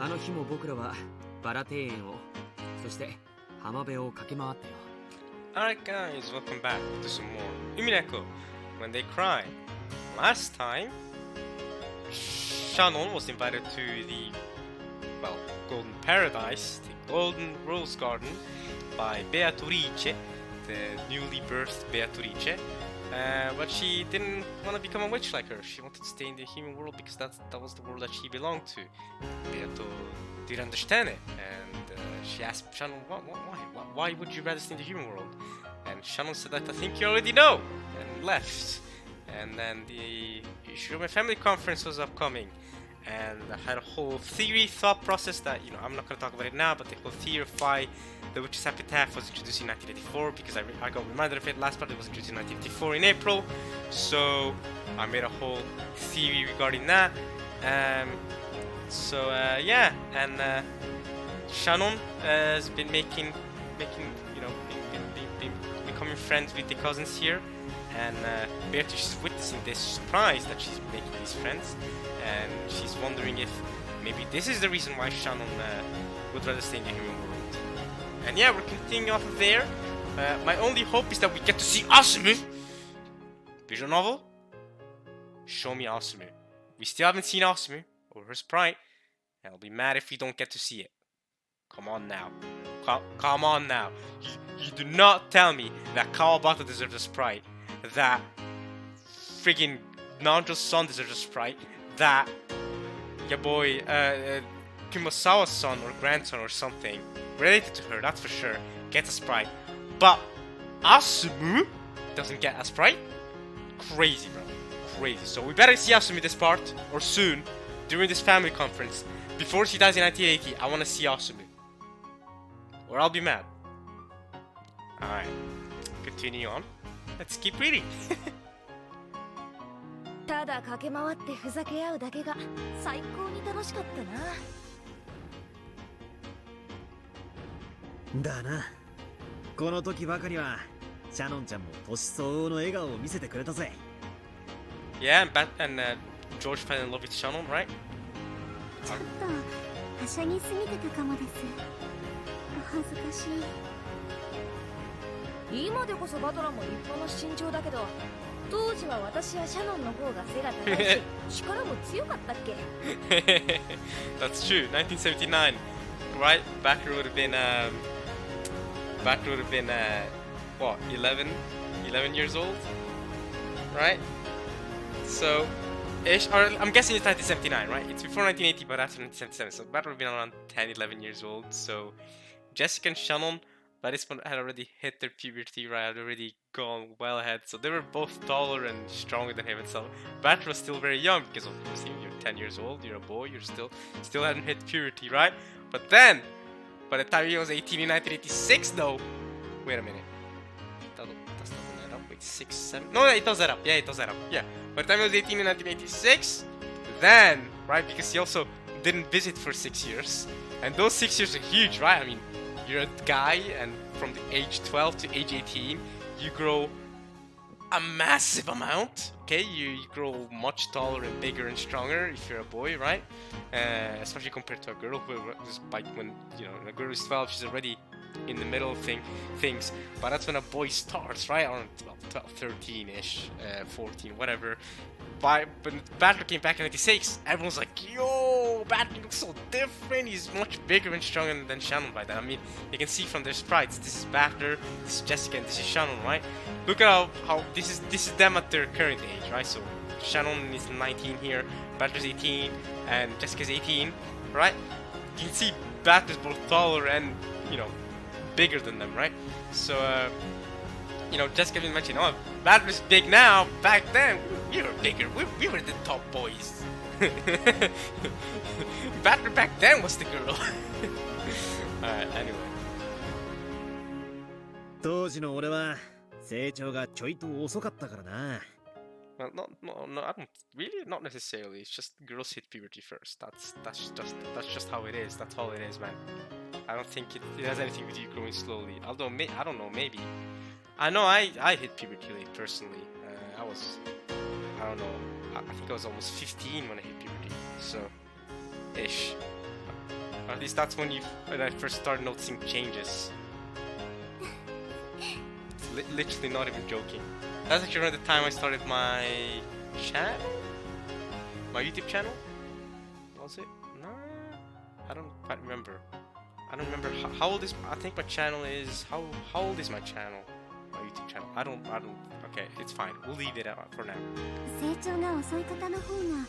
あの日も僕らはバラ庭園を、そして浜辺を駆け回ったよ。Alright guys, welcome back to some more Umineko when they cry. Last time, Shannon was invited to the, well, Golden Paradise, the Golden Rose Garden by Beatrice, the newly birthed Beatrice. But she didn't want to become a witch like her. She wanted to stay in the human world because that was the world that she belonged to. Beato didn't understand it, and she asked Shannon, why would you rather stay in the human world? And Shannon said that I think you already know, and left. And then the Shirome family conference was upcoming, and I had a whole theory thought process that, you know, I'm not going to talk about it now, but the whole theory of why the Witch's Epitaph was introduced in 1984, because I got reminded of it last part. It was introduced in 1984 in April, so I made a whole theory regarding that. Yeah, and Shannon has been making you know, becoming friends with the cousins here, and Beatrice is witnessing this, surprised that she's making these friends, and she's wondering if maybe this is the reason why Shannon would rather stay in the human world. And yeah, we're continuing off of there. My only hope is that we get to see Asumu! Visual novel? Show me Asumu. We still haven't seen Asumu, or her sprite, and I'll be mad if we don't get to see it. Come on now. Come on now. You do not tell me that Kawabata deserves a sprite, that friggin' Nanjo's son deserves a sprite, that your boy Kumasawa's son or grandson or something related to her, that's for sure, gets a sprite, but Asumu doesn't get a sprite? Crazy, bro. Crazy. So we better see Asumu this part, or soon, during this family conference. Before she dies in 1980, I want to see Asumu, or I'll be mad. Alright, continue on. Let's keep reading. ただ駆け回ってふざけ合うだけが最高に楽しかったな。だな。この時ばかりはシャノンちゃんも年相応の笑顔を見せてくれたぜ。Yeah, and George fell in love with Shannon, right? ちょっとはしゃぎすぎてたかもです。お恥ずかしい。今でこそバトラーも立派な身長だけど、当時は私やシャノンの方が背が高いし力も強かったっけ。That's true. 1979, right? Backer would have been what, 11 years old, right? So ish, or I'm guessing it's 1979, right? It's before 1980, but after 1977, so Backer would have been around 10, 11 years old. So Jessica and Shannon by this point had already hit their puberty, right? Had already gone well ahead, so they were both taller and stronger than him. And so Bat was still very young because obviously you're 10 years old, you're a boy, you're still hadn't hit puberty, right? But then, by the time he was 18 in 1986, though, wait a minute, that doesn't add up. Wait, 6, 7? No, it does add up. Yeah, it does add up. Yeah, by the time he was 18 in 1986, then, right? Because he also didn't visit for 6 years, and those 6 years are huge, right? I mean, you're a guy, and from the age 12 to age 18, you grow a massive amount, okay? You grow much taller and bigger and stronger if you're a boy, right? Especially compared to a girl who is like when, you know, a girl is 12, she's already in the middle of things. But that's when a boy starts, right? Around 12, 13-ish, 14, whatever. When Batman came back in 96, everyone's like, yo, Batman looks so different. He's much bigger and stronger than Shannon by then. I mean, you can see from their sprites. This is Batman, this is Jessica, and this is Shannon, right? Look at how this is them at their current age, right? So Shannon is 19 here, Batman's 18, and Jessica's 18, right? You can see Batman's both taller and, you know, bigger than them, right? So, you know, Jessica didn't mention, oh, Batman's big now. Back then, we were bigger. We were the top boys. Batman back then was the girl. Alright, anyway. 当時の俺は成長がちょいと遅かったからな。Well, no, I don't really, not necessarily. It's just girls hit puberty first. That's just how it is. That's all it is, man. I don't think it has anything with you growing slowly. Although, I don't know, maybe. I know I hit puberty late personally. I don't know, I think I was almost 15 when I hit puberty. So, ish. Or at least that's when I first started noticing changes. It's literally not even joking. That's actually around the time I started my channel? My YouTube channel? Was it? No, I don't quite remember. I don't remember how old is. I think my channel is. How old is my channel? My YouTube channel. I don't. Okay, it's fine. We'll leave it out for now. 成長が遅い方の方が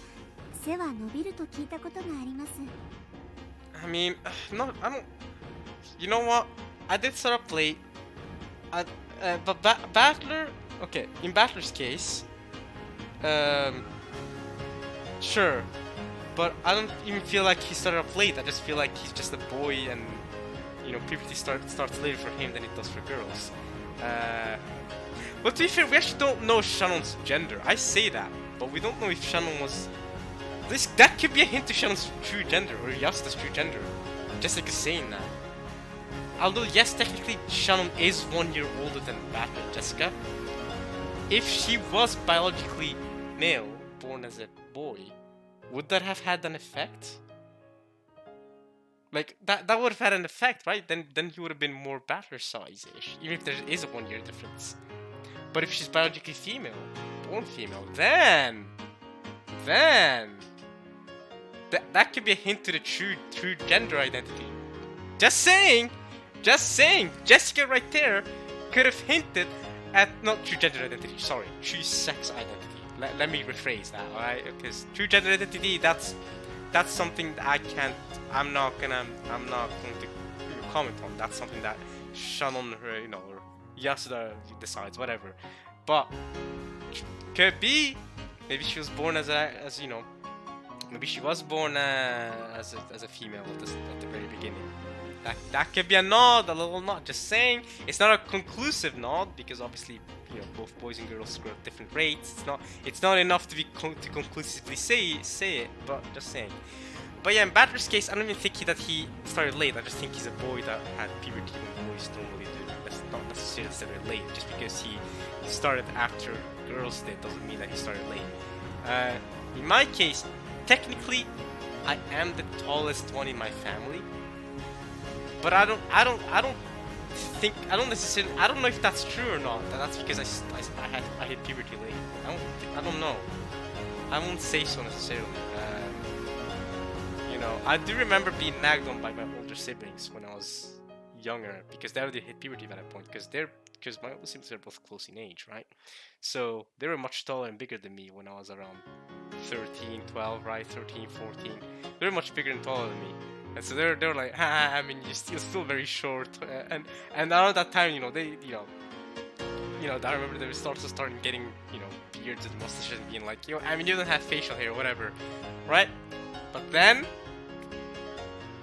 背は伸びると聞いたことがあります。 I mean, no, I don't. You know what? I did start up late. But Battler. Okay, in Battler's case, sure. But I don't even feel like he started up late. I just feel like he's just a boy, and you know, puberty starts later for him than it does for girls. But to be fair, we actually don't know Shannon's gender. I say that, but we don't know if Shannon was. That could be a hint to Shannon's true gender or Yasuda's true gender. Jessica's saying that. Although yes, technically Shannon is 1 year older than Batman and Jessica. If she was biologically male, born as a boy, would that have had an effect? Like that would have had an effect, right? Then he would have been more Battler size-ish, even if there is a 1 year difference. But if she's biologically female, born female, then that could be a hint to the true gender identity. Just saying. Jessica right there could have hinted at not true gender identity. Sorry, true sex identity. Let me rephrase that, alright? Because true gender identity, that's something that I'm not going to comment on. That's something that Shannon, or Yasuda decides, whatever. But could be, maybe she was born maybe she was born as a female at the very beginning. That could be a nod, a little nod. Just saying, it's not a conclusive nod because obviously, both boys and girls grow at different rates. It's not enough to conclusively say it, but just saying. But yeah, in Battler's case, I don't even think that he started late. I just think he's a boy that had puberty when boys normally do. That's not necessarily started late. Just because he started after girls did doesn't mean that he started late. In my case, technically, I am the tallest one in my family. But I don't know if that's true or not. That's because I hit puberty late. I don't know. I won't say so necessarily. I do remember being nagged on by my older siblings when I was younger because they already hit puberty at that point. Because my older siblings are both close in age, right? So they were much taller and bigger than me when I was around 13, 12, right? 13, 14. They were much bigger and taller than me. And so they're like, I mean, you're still very short, and around that time, they, I remember they were also starting getting, beards and mustaches and being like, I mean, you don't have facial hair, whatever, right? But then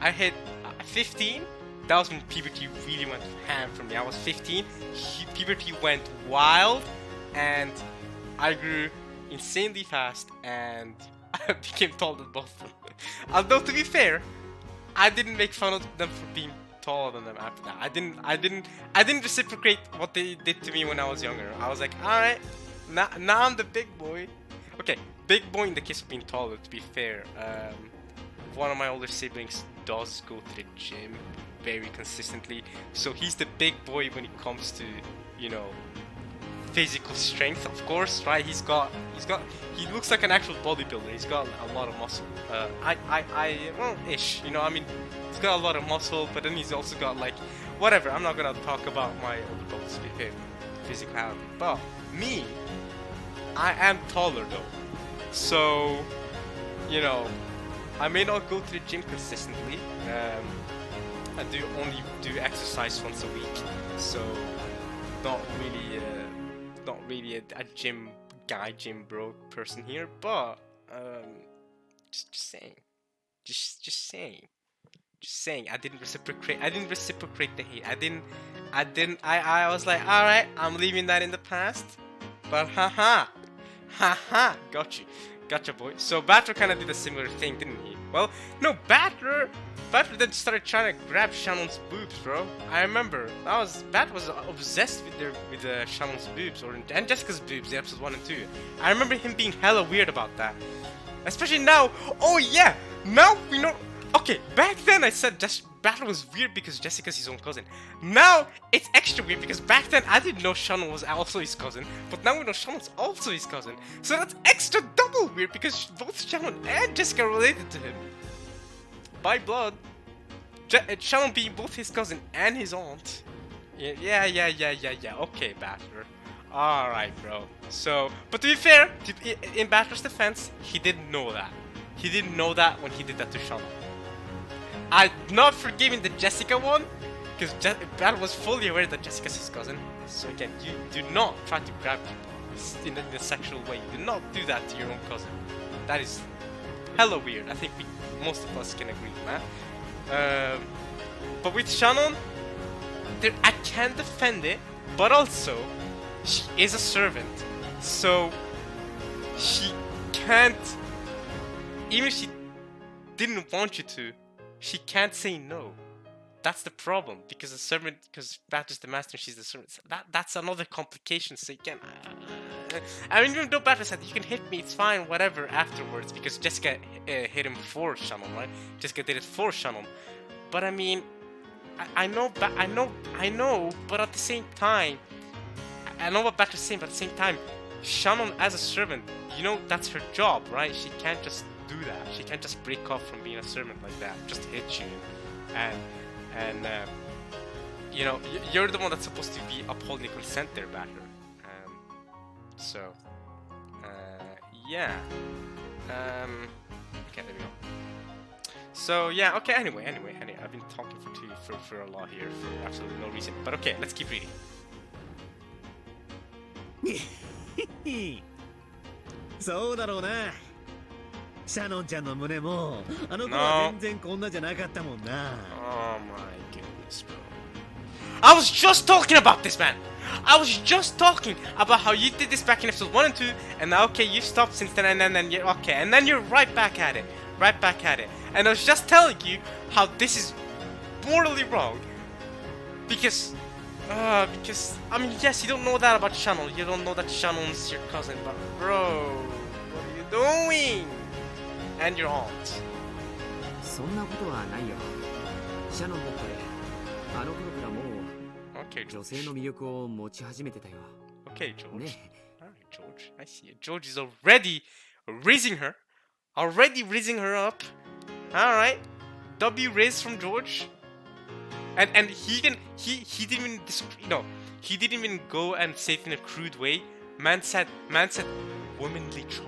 I hit 15. That was when puberty really went ham for me. I was 15. Puberty went wild, and I grew insanely fast, and I became taller than both of them. Although to be fair, I didn't make fun of them for being taller than them after that. I didn't reciprocate what they did to me when I was younger. I was like, alright, now I'm the big boy. Okay, big boy in the case of being taller, to be fair. One of my older siblings does go to the gym very consistently. So he's the big boy when it comes to, physical strength, of course, right? He looks like an actual bodybuilder. He's got a lot of muscle. Ish, I mean, he's got a lot of muscle, but then he's also got whatever. I'm not gonna talk about my older brother's physicality, but me, I am taller though. So, I may not go to the gym consistently. I do only do exercise once a week, so not really a gym bro person here, but just saying I didn't reciprocate the hate. I was like, all right, I'm leaving that in the past, but haha, gotcha boy. So Battler kind of did a similar thing, didn't he? Well, no, Battler then started trying to grab Shannon's boobs, bro. I remember Battler was obsessed with Shannon's boobs and Jessica's boobs in episodes 1 and 2. I remember him being hella weird about that, especially now. Oh yeah, now we know. Okay, back then I said battle was weird because Jessica's his own cousin. Now it's extra weird because back then I didn't know Shannon was also his cousin, but now we know Shannon's also his cousin. So that's extra double weird because both Shannon and Jessica are related to him by blood. Shannon being both his cousin and his aunt. Yeah. Okay, Battler. Alright, bro. So, but to be fair, in Battler's defense, he didn't know that. He didn't know that when he did that to Shannon. I'm not forgiving the Jessica one, because Battle was fully aware that Jessica's his cousin. So again, you do not try to grab people in a sexual way. You do not do that to your own cousin. That is hella weird. I think most of us can agree with that. But with Shannon, I can defend it, but also, she is a servant. So, she can't, even if she didn't want you to, she can't say no. That's the problem, because the servant, because Bat is the master and she's the servant. So that's another complication. So you can, I mean, even though Bat said you can hit me, it's fine, whatever. Afterwards, because Jessica hit him for Shannon, right? Jessica did it for Shannon, but I mean, I know, but at the same time, I know what Bat is saying, but at the same time, Shannon as a servant, you know, that's her job, right? She can't just do that. She can't just break off from being a servant like that, just hit you, and you know, you're the one that's supposed to be upholding consent there, Batter. Yeah. Okay, there we go. So yeah, okay. Anyway, I've been talking for a lot here for absolutely no reason. But okay, let's keep reading. そうだろうな。シャノンちゃんの胸もあの子は全然こんなじゃなかったもんな。Oh my goodness, bro. I was just talking about this, man. I was just talking about how you did this back in episode 1 and 2, and now okay, you stopped since then, and then you're okay, and then you're right back at it. And I was just telling you how this is morally wrong. Because I mean, yes, you don't know that about Shannon. You don't know that Shannon's your cousin, but bro, what are you doing? And your aunt. そんなことはないよ。シャノンだってあの頃からもう女性の魅力を持ち始めてたよ。Okay, George. Alright, George. I see it. George is already raising her up. Alright. W raise from George. And he didn't even he didn't even go and say it in a crude way. Man said womanly charm.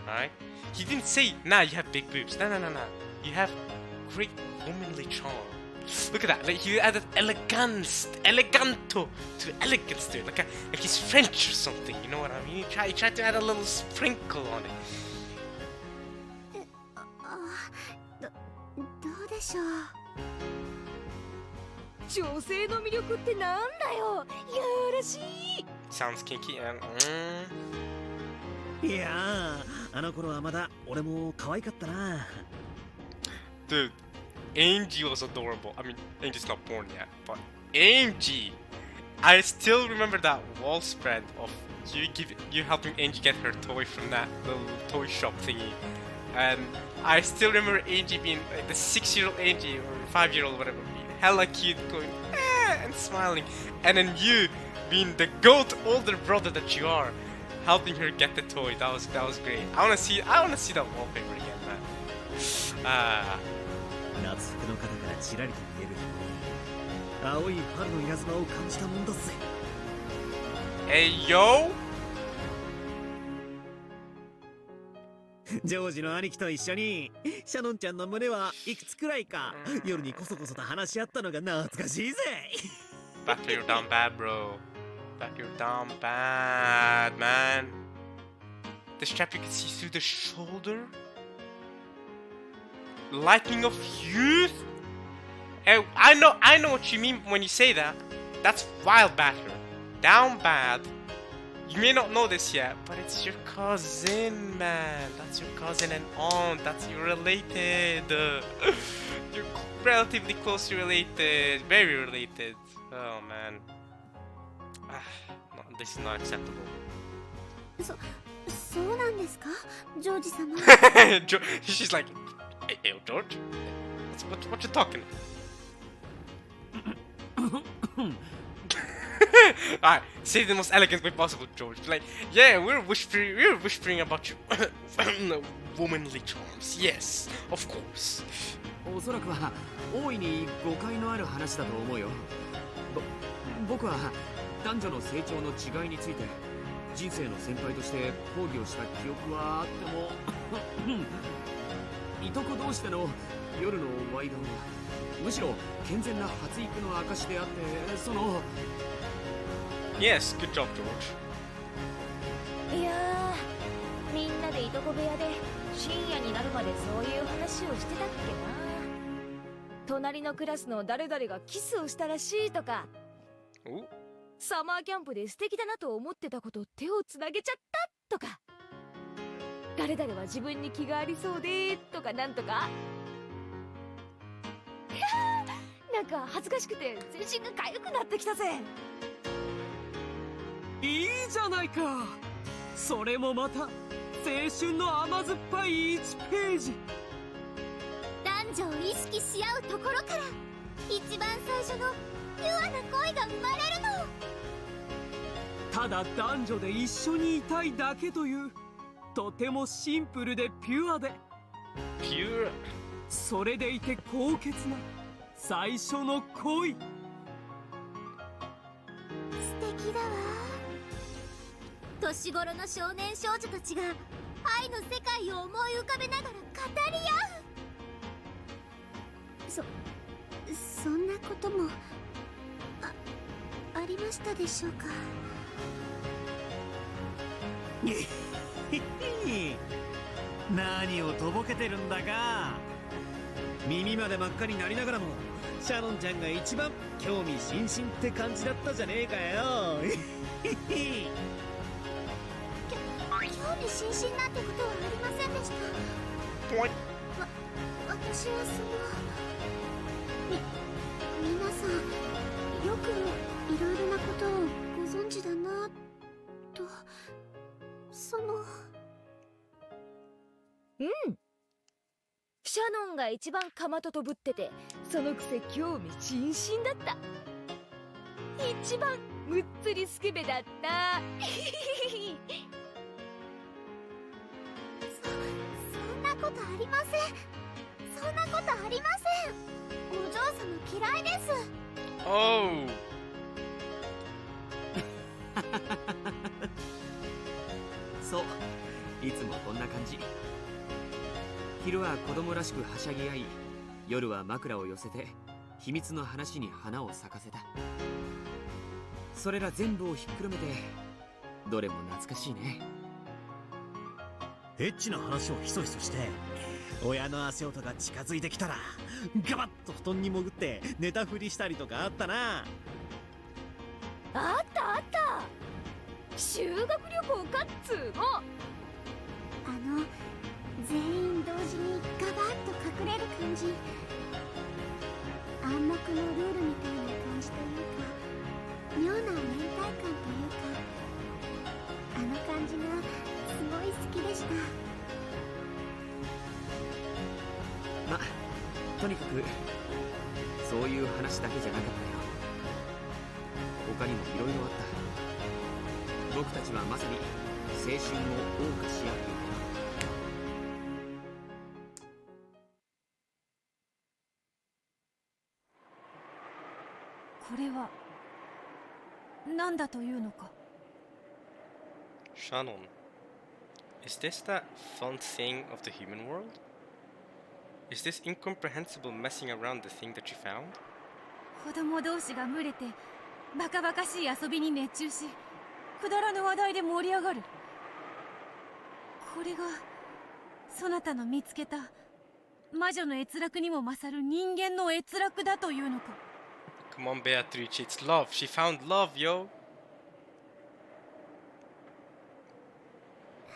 Alright? He didn't say, nah, you have big boobs. No. You have great womanly charm. Look at that. Like he added eleganto to elegance to it. Like he's French or something. You know what I mean? He tried to add a little sprinkle on it. どうでしょう。女性の魅力ってなんだよ。やらしい。Sounds kinky and いやー、あの頃はまだ俺も可愛かったな。Dude, Angie was adorable. I mean, Angie's not born yet, but Angie, I still remember that wall spread of you helping Angie get her toy from that little toy shop thingy, and I still remember Angie being like the 6-year-old Angie or 5-year-old whatever, being hella cute, going and smiling, and then you being the goat older brother that you are, helping her get the toy. That was great. I wanna see that wallpaper again, man. 夏服の肩からちらりと見える青い春の稲妻を感じたもんだぜ。Hey yo! ジョージの兄貴と一緒にシャノンちゃんの胸はいくつくらいか夜にこそこそと話し合ったのが懐かしいぜ。Back to your down bad, bro. Back to your down bad, man. This chap you can see through the shoulder. Lightning of youth? And I know what you mean when you say that. That's wild batter. Down bad. You may not know this yet, but it's your cousin, man. That's your cousin and aunt. You're related. You're relatively closely related. Very related. Oh, man. No, this is not acceptable. そうなんですか、ジョージ様。She's like, ill, George. What you talking? Alright, say it the most elegant way possible, George. Like, yeah, we're whispering about your womanly charms. Yes, of course. おそらくは大いに誤解のある話だと思うよ。僕は男女の成長の違いについて人生の先輩として講義をした記憶はあってもいとこ同士での夜のワイドはむしろ健全な発育の証であってその Yes, good job, George. いやー、みんなでいとこ部屋で深夜になるまでそういう話をしてたっけな。隣のクラスの誰々がキスをしたらしいとか、サマーキャンプで素敵だなと思ってたこと手をつなげちゃったとか、誰々は自分に気がありそうでとかなんとか。いやー、なんか恥ずかしくて全身が痒くなってきたぜ。いいじゃないか。それもまた青春の甘酸っぱい1ページ。男女を意識し合うところから一番最初のピュアな恋が生まれるの。ただ男女で一緒にいたいだけというとてもシンプルでピュアで Pure. それでいて高潔な最初の恋。素敵だわ。年頃の少年少女たちが愛の世界を思い浮かべながら語り合う。そんなこともありましたでしょうか。何をとぼけてるんだか。耳まで真っ赤になりながらもシャノンちゃんが一番興味津々って感じだったじゃねえかよ。興味津々なんてことはありませんでした。私は皆さんよくいろいろなことをご存知だなと。シャノンが一番かまととぶってて、そのくせ興味津々だった。一番むっつりスケベだった。そんなことありません。そんなことありません。お嬢様嫌いです。Oh. そういつもこんな感じ。昼は子供らしくはしゃぎ合い、夜は枕を寄せて秘密の話に花を咲かせた。それら全部をひっくるめてどれも懐かしいね。エッチな話をひそひそして親の足音が近づいてきたらガバッと布団に潜って寝たふりしたりとかあったな。あったあった。修学旅行かっつーの。全員同時にガバッと隠れる感じ、暗黙のルールみたいな感じというか、妙な連帯感というか、あの感じがすごい好きでした。ま、とにかくそういう話だけじゃなかったよ。他にもいろいろあった。僕たちはまさに青春を謳歌し合っていた。これは何だというのか。 Shannon, is this that fun thing of the human world? Is this incomprehensible messing around the thing that you found? 子供同士が群れてバカバカしい遊びに熱中し、くだらぬ話題で盛り上がる。これがそなたの見つけた魔女の閲楽にも勝る人間の閲楽だというのか。Come on, Beatrice, it's love. She found love, yo.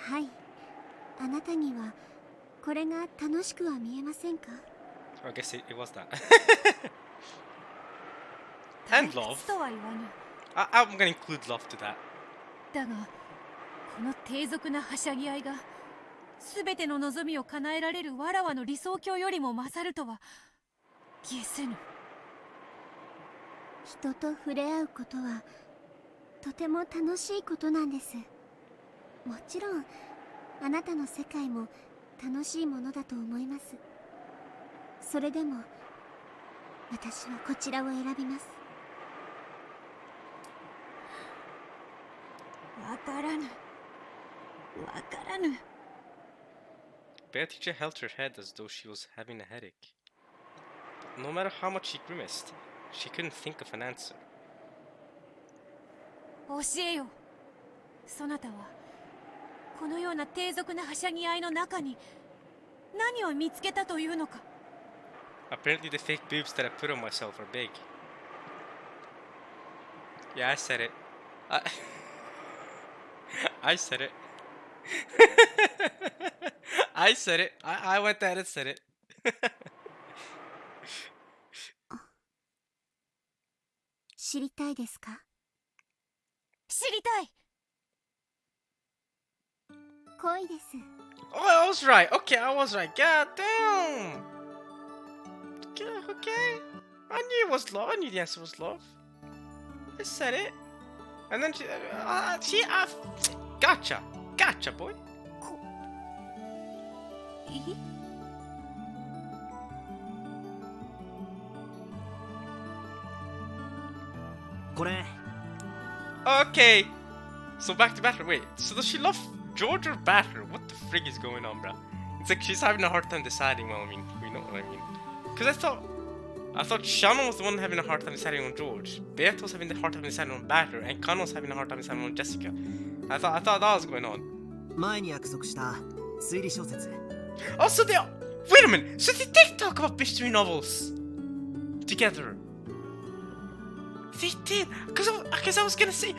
はい、あなたにはこれが楽しくは見えませんか。 I guess it was that. And love. とは言わぬ。I'm gonna include love to that. だがこの低俗なはしゃぎ合いが全ての望みを叶えられるわらわの理想郷よりも勝るとは解せぬ。人と触れ合うことはとても楽しいことなんです。もちろんあなたの世界も楽しいものだと思います。それでも私はこちらを選びます。わからぬ。わからぬ。 Bear teacher held her head as though she was having a headache. But no matter how much she grimaced, she couldn't think of an answer. 教えよ。そなたはこのような低俗なはしゃぎ合いの中に何を見つけたというのか。 Apparently the fake boobs that I put on myself are big. Yeah, I said it. I said it. I said it. I went ahead and said it. 知りたいですか？知りたい。恋です。 Oh, I was right. Okay, I was right. God damn. Okay. I knew it was love. I knew the answer was love. I said it. And then gotcha. Gotcha, boy. これ Okay. So back to Battler. Wait, so does she love George or Battler? What the frig is going on, bruh? It's like she's having a hard time deciding. Well, I mean, we know what I mean. Because I thought Shannon was the one having a hard time deciding on George. Beat was having the hard time deciding on Battler, and Kano was having a hard time deciding on Jessica. I thought that was going on. 前に約束した推理小説 Oh, so they wait a minute. So they did talk about mystery novels together. They did, because I was gonna say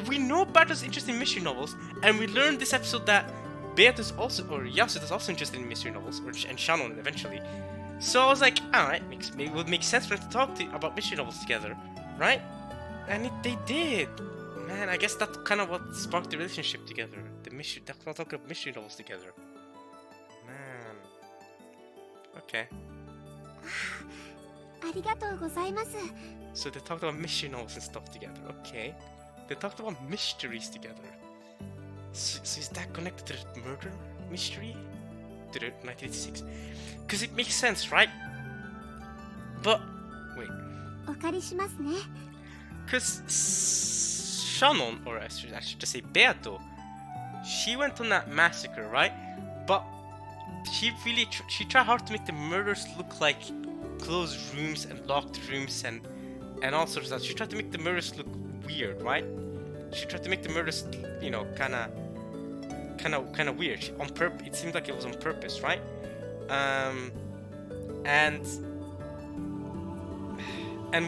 we know Battler's interested in mystery novels, and we learned this episode that Beat is also, or Yasuda is also interested in mystery novels, and Shannon eventually. So I was like, alright, it would make sense for them to talk about mystery novels together, right? And they did. Man, I guess that's kind of what sparked the relationship together. They're talking about mystery novels together. Man. Okay. ありがとうございます。 So they talked about mystery novels and stuff together. Okay. They talked about mysteries together. So is that connected to the murder mystery? To the 1986? Because it makes sense, right? But wait. お借りしますね。 Because Shannon, or I should just say Beato, she went on that massacre, right? But she tried hard to make the murders look like closed rooms and locked rooms and all sorts of stuff. She tried to make the murders look weird, right? She tried to make the murders, you know, kind of weird. On purpose, it seemed like it was on purpose, right? And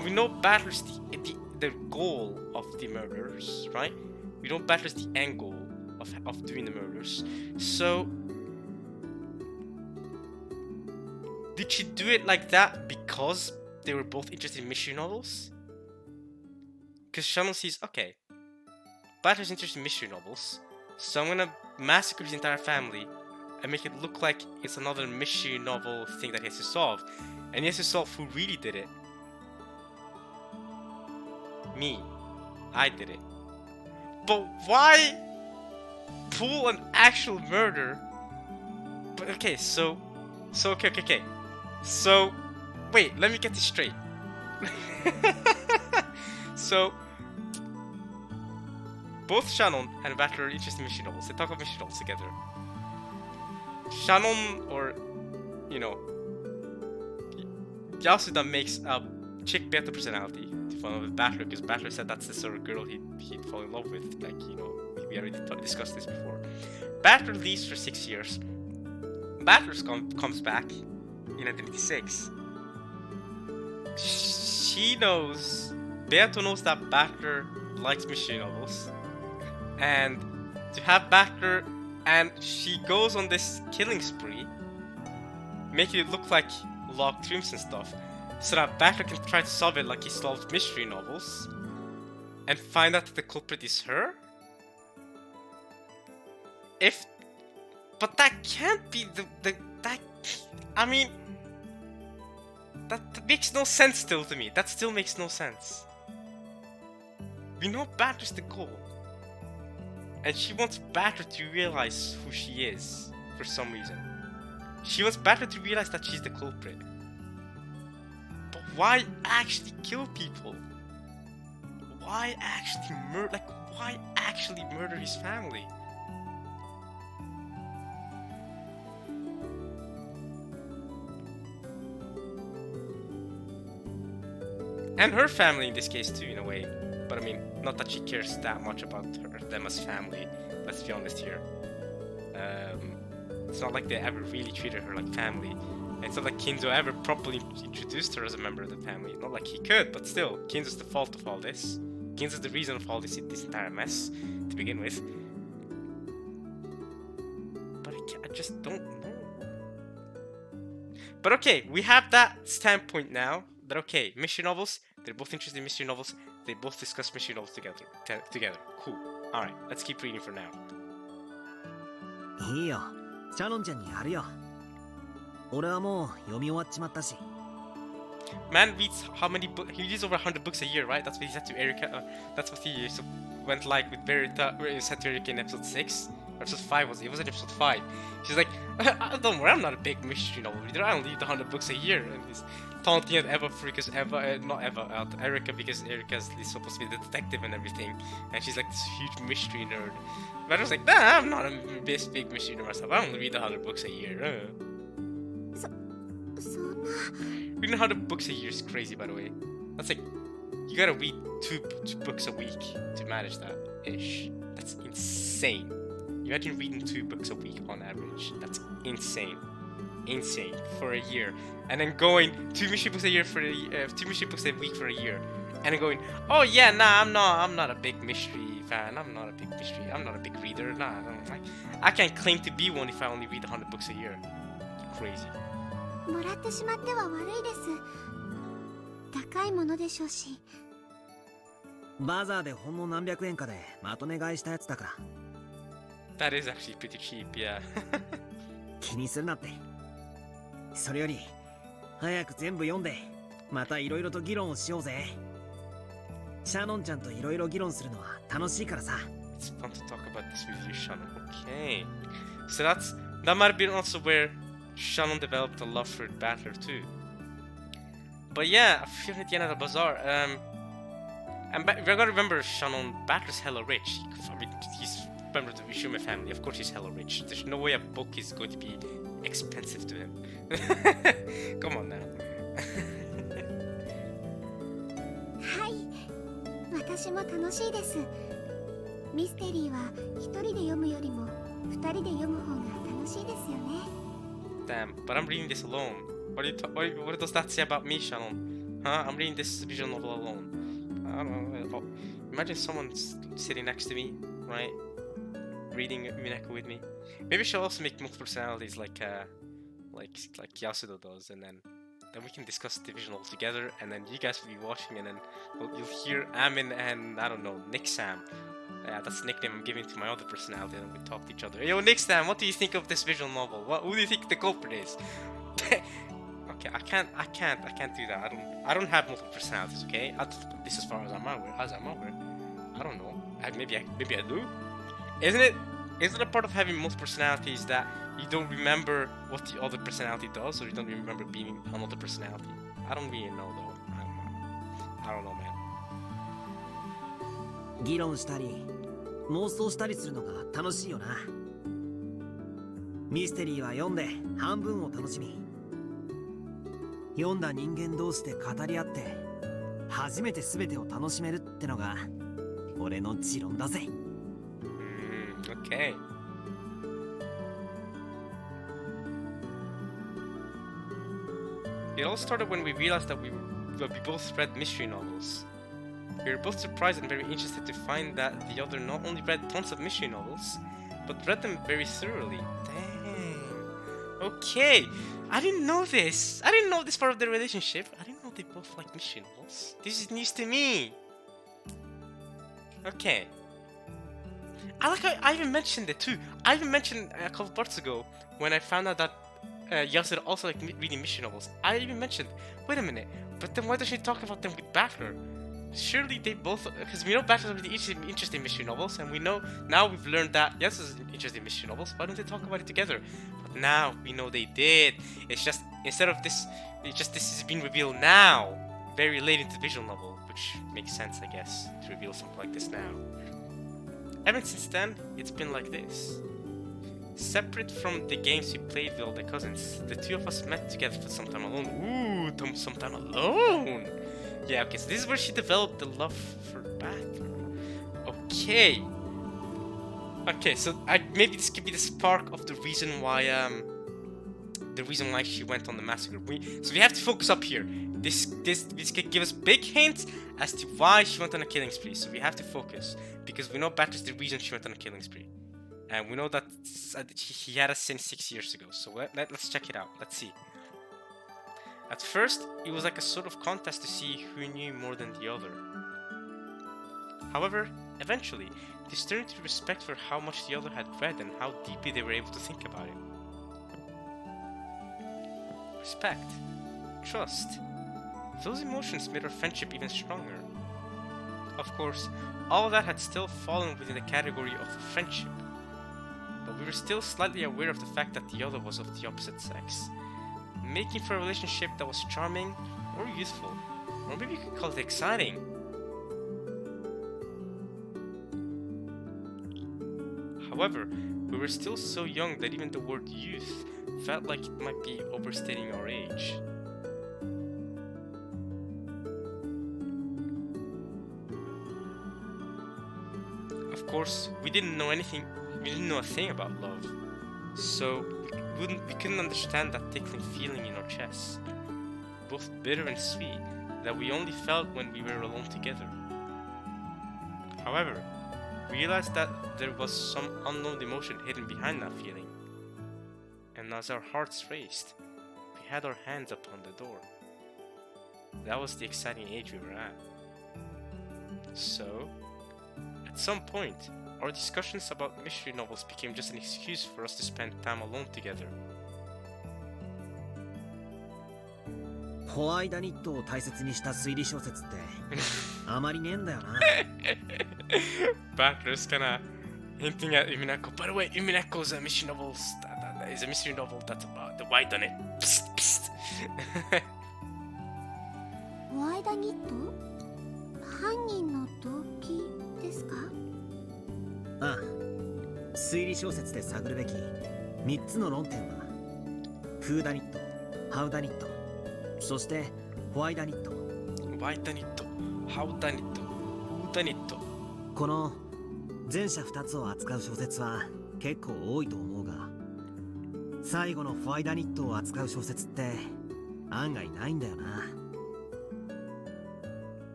we know Battler's the goal of the murders, right? We know Battler's the end goal of doing the murders. So did she do it like that because they were both interested in mystery novels? Because Shannon sees, okay, Battler's interested in mystery novels, so I'm gonna massacre his entire family and make it look like it's another mystery novel thing that he has to solve. And he has to solve who really did it. Me. I did it. But why pull an actual murder? But okay, so okay. So, wait, let me get this straight. So, both Shannon and Battler are interested in mystery novels. They talk about mystery novels together. Shannon, or, you know, Yasuda makes a chick beta personality to fall in love with Battler, because Battler said that's the sort of girl he'd fall in love with. Like, you know, we already discussed this before. Battler leaves for 6 years. Battler comes back in 1986. She knows, Beato knows that Battler likes mystery novels, and to have Battler, and she goes on this killing spree, making it look like locked rooms and stuff, so that Battler can try to solve it like he solved mystery novels, and find out that the culprit is her. If But that can't be that. I mean, that makes no sense still to me. That still makes no sense. We know Batter's the goal, and she wants Batter to realize who she is for some reason. She wants Batter to realize that she's the culprit. But why actually kill people? Why actually murder? Like, why actually murder his family? And her family in this case too, in a way. But I mean, not that she cares that much about them as family. Let's be honest here. It's not like they ever really treated her like family. And it's not like Kinzo ever properly introduced her as a member of the family. Not like he could, but still, Kinzo's the fault of all this. Kinzo's the reason of all this entire mess to begin with. But I just don't know. But okay, we have that standpoint now. That okay, mystery novels. They're both interested in mystery novels. They both discuss mystery novels together. Cool. All right, let's keep reading for now. いいよ。シャノンちゃんにあるよ。俺はもう読み終わっちまったし。 Man reads how many books? He reads over 100 books a year, right? That's what he said to Erika. That's what he went like with Verita. He said to Erika in episode 6. Episode 5 was it? It was in episode 5. She's like, don't worry, I'm not a big mystery novel reader. I only read 100 books a year. And he's taunting at Eva because not Eva, Erika, because Erika's supposed to be the detective and everything. And she's like this huge mystery nerd. But I was like, nah, I'm not a big mystery nerd myself. I only read 100 books a year. Reading 100 books a year is crazy, by the way. That's like, you gotta read two books a week to manage that ish. That's insane. Imagine reading 2 books a week on average. That's insane. Insane for a year. And then going 2 mystery books a year for 2 mystery books a week for a year. And then going, oh yeah, nah, I'm not a big mystery fan. I'm not a big reader. Nah, I can't claim to be one if I only read 100 books a year. Crazy. もらってしまっては悪いです。高いものでしょうし。バザーでほんの何百円かでまとめ買いしたやつだから。That is actually pretty cheap, yeah. 気にするなって。それより早く全部読んでまたいろいろと議論をしようぜ。シャノンちゃんといろいろ議論するのは楽しいからさ。It's fun to talk about this with you, Shannon. Okay. So that might have been also where Shannon developed a love for Battler too. But yeah, I feel at the end of the bazaar. And we're gonna remember Shannon, Battler's hella rich. I mean, he's a member of the Ishime family. Of course he's hella rich. There's no way a book is going to be expensive to him. Come on now. はい、私も楽しいです。ミステリーは一人で読むよりも二人で読む方が楽しいですよね。Damn, but I'm reading this alone. What does that say about me, Shannon? Huh? I'm reading this visual novel alone. I don't know. Imagine someone sitting next to me, right? Reading Umineko with me. Maybe she'll also make multiple personalities like Yasudo does, and then we can discuss the visual novel together, and then you guys will be watching, and then you'll hear Amin and, I don't know, Nick Sam. Yeah, that's the nickname I'm giving to my other personality, and we talk to each other. Yo, Nick Sam, what do you think of this visual novel? Who do you think the culprit is? Okay, I can't do that. I don't have multiple personalities. Okay, this is as far as I'm aware. I don't know. Maybe I do. Isn't it a part of having multiple personalities that you don't remember what the other personality does, or you don't remember being another personality? I don't really know though. I don't know, man. 議論したり妄想したりするのが楽しいよな。ミステリーは読んで半分を楽しみ、読んだ人間同士で語り合って初めて全てを楽しめるってのが俺の持論だぜ。Okay. It all started when we realized that we both read mystery novels. We were both surprised and very interested to find that the other not only read tons of mystery novels, but read them very thoroughly. Dang. Okay. I didn't know this. I didn't know this part of the relationship. I didn't know they both like mystery novels. This is news to me. Okay. I like how I even mentioned it too. I even mentioned a couple parts ago when I found out that Yasser also like reading mystery novels. I even mentioned, wait a minute, but then why does she talk about them with Battler? Surely they both, because we know Battler's really interested in mystery novels, and we know now we've learned that Yasser's interested in mystery novels. Why don't they talk about it together? But now we know they did. It's just instead of this, it's just this is being revealed now, very late into the visual novel, which makes sense, I guess, to reveal something like this now. Ever since then, it's been like this. Separate from the games we played with all the cousins, the two of us met together for some time alone. Ooh, some time alone! Yeah, okay, so this is where she developed the love for Battler. Okay. Okay, so maybe this could be the spark of the reason why she went on the massacre. So we have to focus up here. This could give us big hints as to why she went on a killing spree. So we have to focus because we know Battler's the reason she went on a killing spree, and we know that he had a sin 6 years ago. So let's check it out. Let's see. At first, it was like a sort of contest to see who knew more than the other. However, eventually, this turned to respect for how much the other had read and how deeply they were able to think about it. Respect. Trust. Those emotions made our friendship even stronger. Of course, all of that had still fallen within the category of friendship, but we were still slightly aware of the fact that the other was of the opposite sex, making for a relationship that was charming or youthful, or maybe you could call it exciting. However, we were still so young that even the word youth felt like it might be overstating our age. Of course, we didn't know a thing about love, so we couldn't understand that tickling feeling in our chests, both bitter and sweet, that we only felt when we were alone together. However, we realized that there was some unknown emotion hidden behind that feeling, and as our hearts raced, we had our hands upon the door. That was the exciting age we were at. So, at some point, our discussions about mystery novels became just an excuse for us to spend time alone together. ホワイトニットを大切にした推理小説ってあまりねえんだよな。Battler's kinda hinting at Umineko. By the way, Umineko is a mystery novel. That is a mystery novel that's about the white on it. Psst, psst. ホワイトニット？犯人の動機ですか？ああ、推理小説で探るべき3つの論点はフーダニット、ハウダニット、そしてホワイダニット。ホワイダニット、ハウダニット、フーダニット。この前者2つを扱う小説は結構多いと思うが、最後のホワイダニットを扱う小説って案外ないんだよな。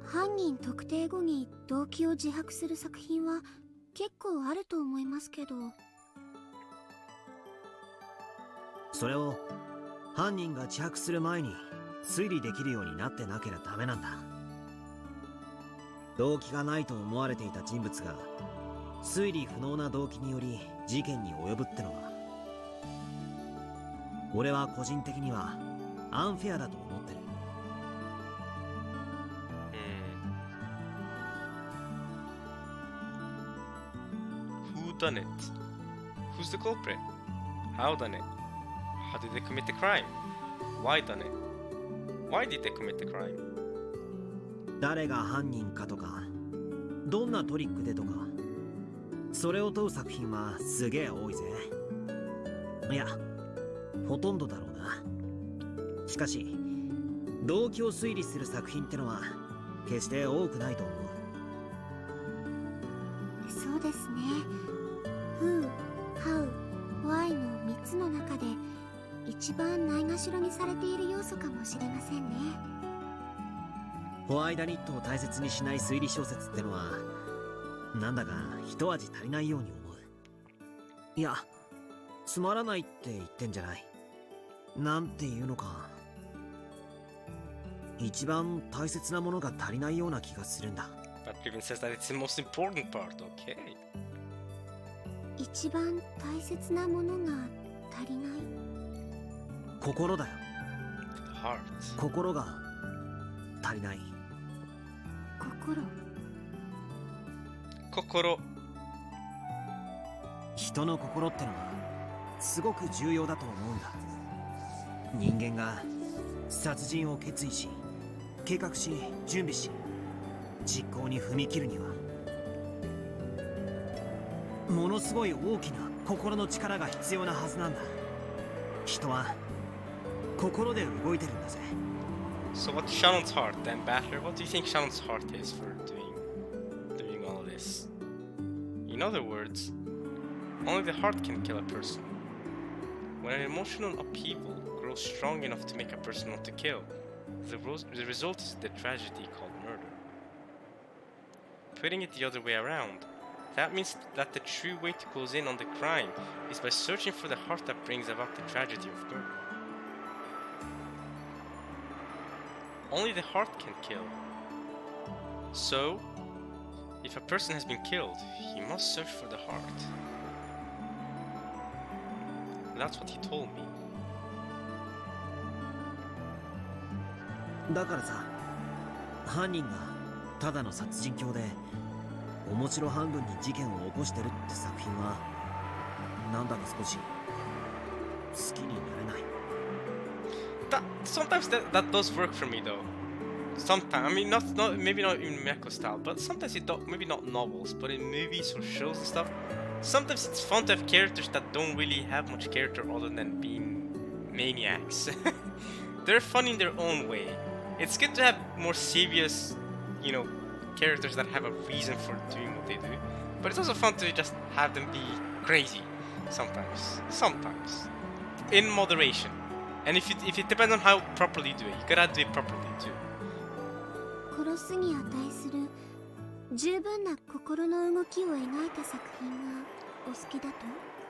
犯人特定後に動機を自白する作品は結構あると思いますけど、それを犯人が自白する前に推理できるようになってなければダメなんだ。動機がないと思われていた人物が推理不能な動機により事件に及ぶってのは、俺は個人的にはアンフェアだと思ってる。Who done it? Who's the culprit? How done it? How did they commit the crime? Why done it? Why did they commit the crime? 誰が犯人かとか、どんなトリックでとか、それを問う作品はすげえ多いぜ。いや、ほとんどだろうな。しかし、動機を推理する作品ってのは決して多くないと思う。そうですね。Who、How、Why の3つの中で一番ないがしろにされている要素かもしれませんね。ホワイトニットを大切にしない推理小説ってのはなんだか一味足りないように思う。いや、つまらないって言ってんじゃない。なんていうのか、一番大切なものが足りないような気がするんだ。But even says that it's the most important part, okay? 一番大切なものが足りない。心だよ。 Heart. 心が足りない。心。Kokoro. 人の心ってのはすごく重要だと思うんだ。人間が殺人を決意し、計画し、準備し、実行に踏み切るにはものすごい大きな心の力が必要なはずなんだ。人は心で動いてるんだぜ。 So what's Shannon's heart then, Battler? What do you think Shannon's heart is for doing all of this? In other words, only the heart can kill a person. When an emotional upheaval grows strong enough to make a person want to kill, the result is the tragedy called murder. Putting it the other way around, that means that the true way to close in on the crime is by searching for the heart that brings about the tragedy of murder. Only the heart can kill. So, if a person has been killed, he must search for the heart. That's what he told me. だからさ、犯人がただの殺人狂で面白半分に事件を起こしてるって作品はなんだか少し好きになれない。 Sometimes that does work for me though. Sometimes, I mean, not maybe not in Umineko style, but sometimes it don't. Maybe not novels, but in movies or shows and stuff. Sometimes it's fun to have characters that don't really have much character other than being maniacs. They're fun in their own way. It's good to have more serious, you know, characters that have a reason for doing what they do. But it's also fun to just have them be crazy. Sometimes, in moderation. And if it depends on how properly you do it, you gotta do it properly too. 殺すに値する十分な心の動きを描いた作品がお好きだと？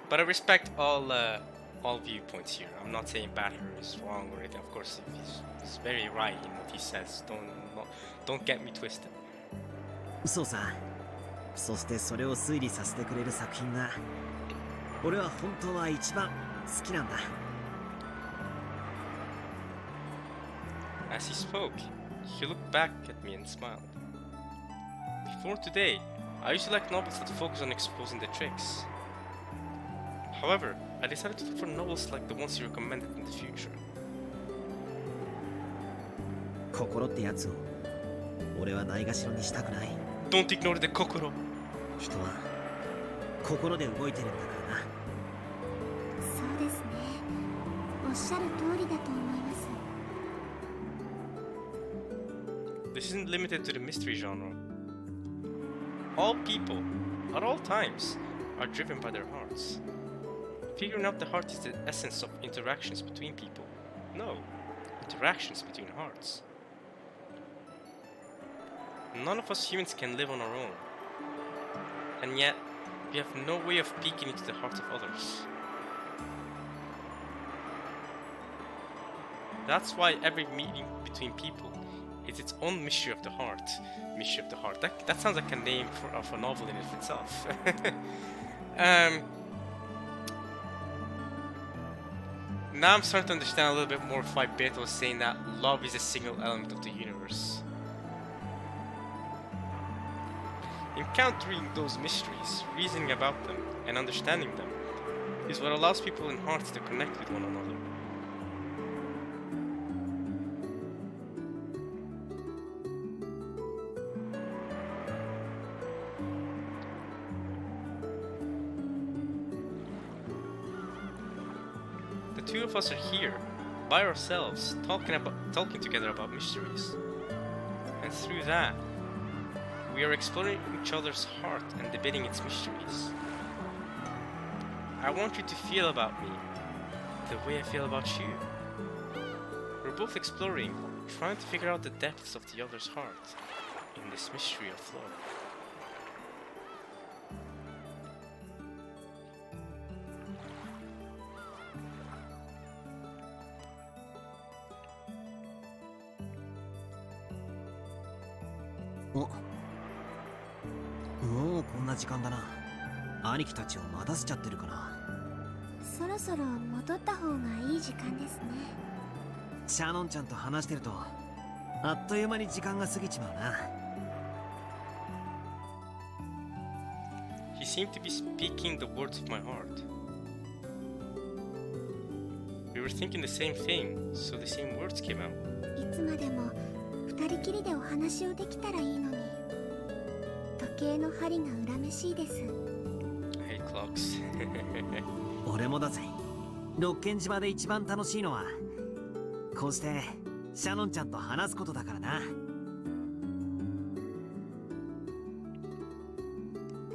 But I respect all viewpoints here. I'm not saying Battler is wrong or anything. Of course, he's very right in what he says. Don't get me twisted. そうさ。そしてそれを推理させてくれる作品が俺は本当は一番好きなんだ。 As he spoke, he looked back at me and smiled. Before today, I used to like novels that focus on exposing the tricks. However, I decided to look for novels like the ones you recommended in the future. 心ってやつを俺はないがしろにしたくない。 Don't ignore the kokoro. 人は心で動いてるんだからな。そうですね。おっしゃる通りだと思います。 This isn't limited to the mystery genre. All people, at all times, are driven by their hearts. Figuring out the heart is the essence of interactions between people. No, interactions between hearts. None of us humans can live on our own. And yet, we have no way of peeking into the hearts of others. That's why every meeting between people is its own mystery of the heart. Mystery of the heart. That sounds like a name of a novel in itself. Now I'm starting to understand a little bit more why Beto was saying that love is a single element of the universe. Encountering those mysteries, reasoning about them, and understanding them is what allows people in hearts to connect with one another. The two of us are here, by ourselves, talking together about mysteries. And through that, we are exploring each other's heart and debating its mysteries. I want you to feel about me the way I feel about you. We're both exploring, trying to figure out the depths of the other's heart in this mystery of love. Oh. もうこんな時間だな。兄貴たちを待たせちゃってるかな。そろそろ戻った方がいい時間ですね。シャノンちゃんと話してるとあっという間に時間が過ぎちまうな。He seemed to be speaking the words of my heart. We were thinking the same thing, so the same words came out. いつまでも二人きりでお話をできたらいいのに。時計の針が恨めしいです。I hate clocks. 俺もだぜ。六軒島で一番楽しいのはこうしてシャノンちゃんと話すことだからな。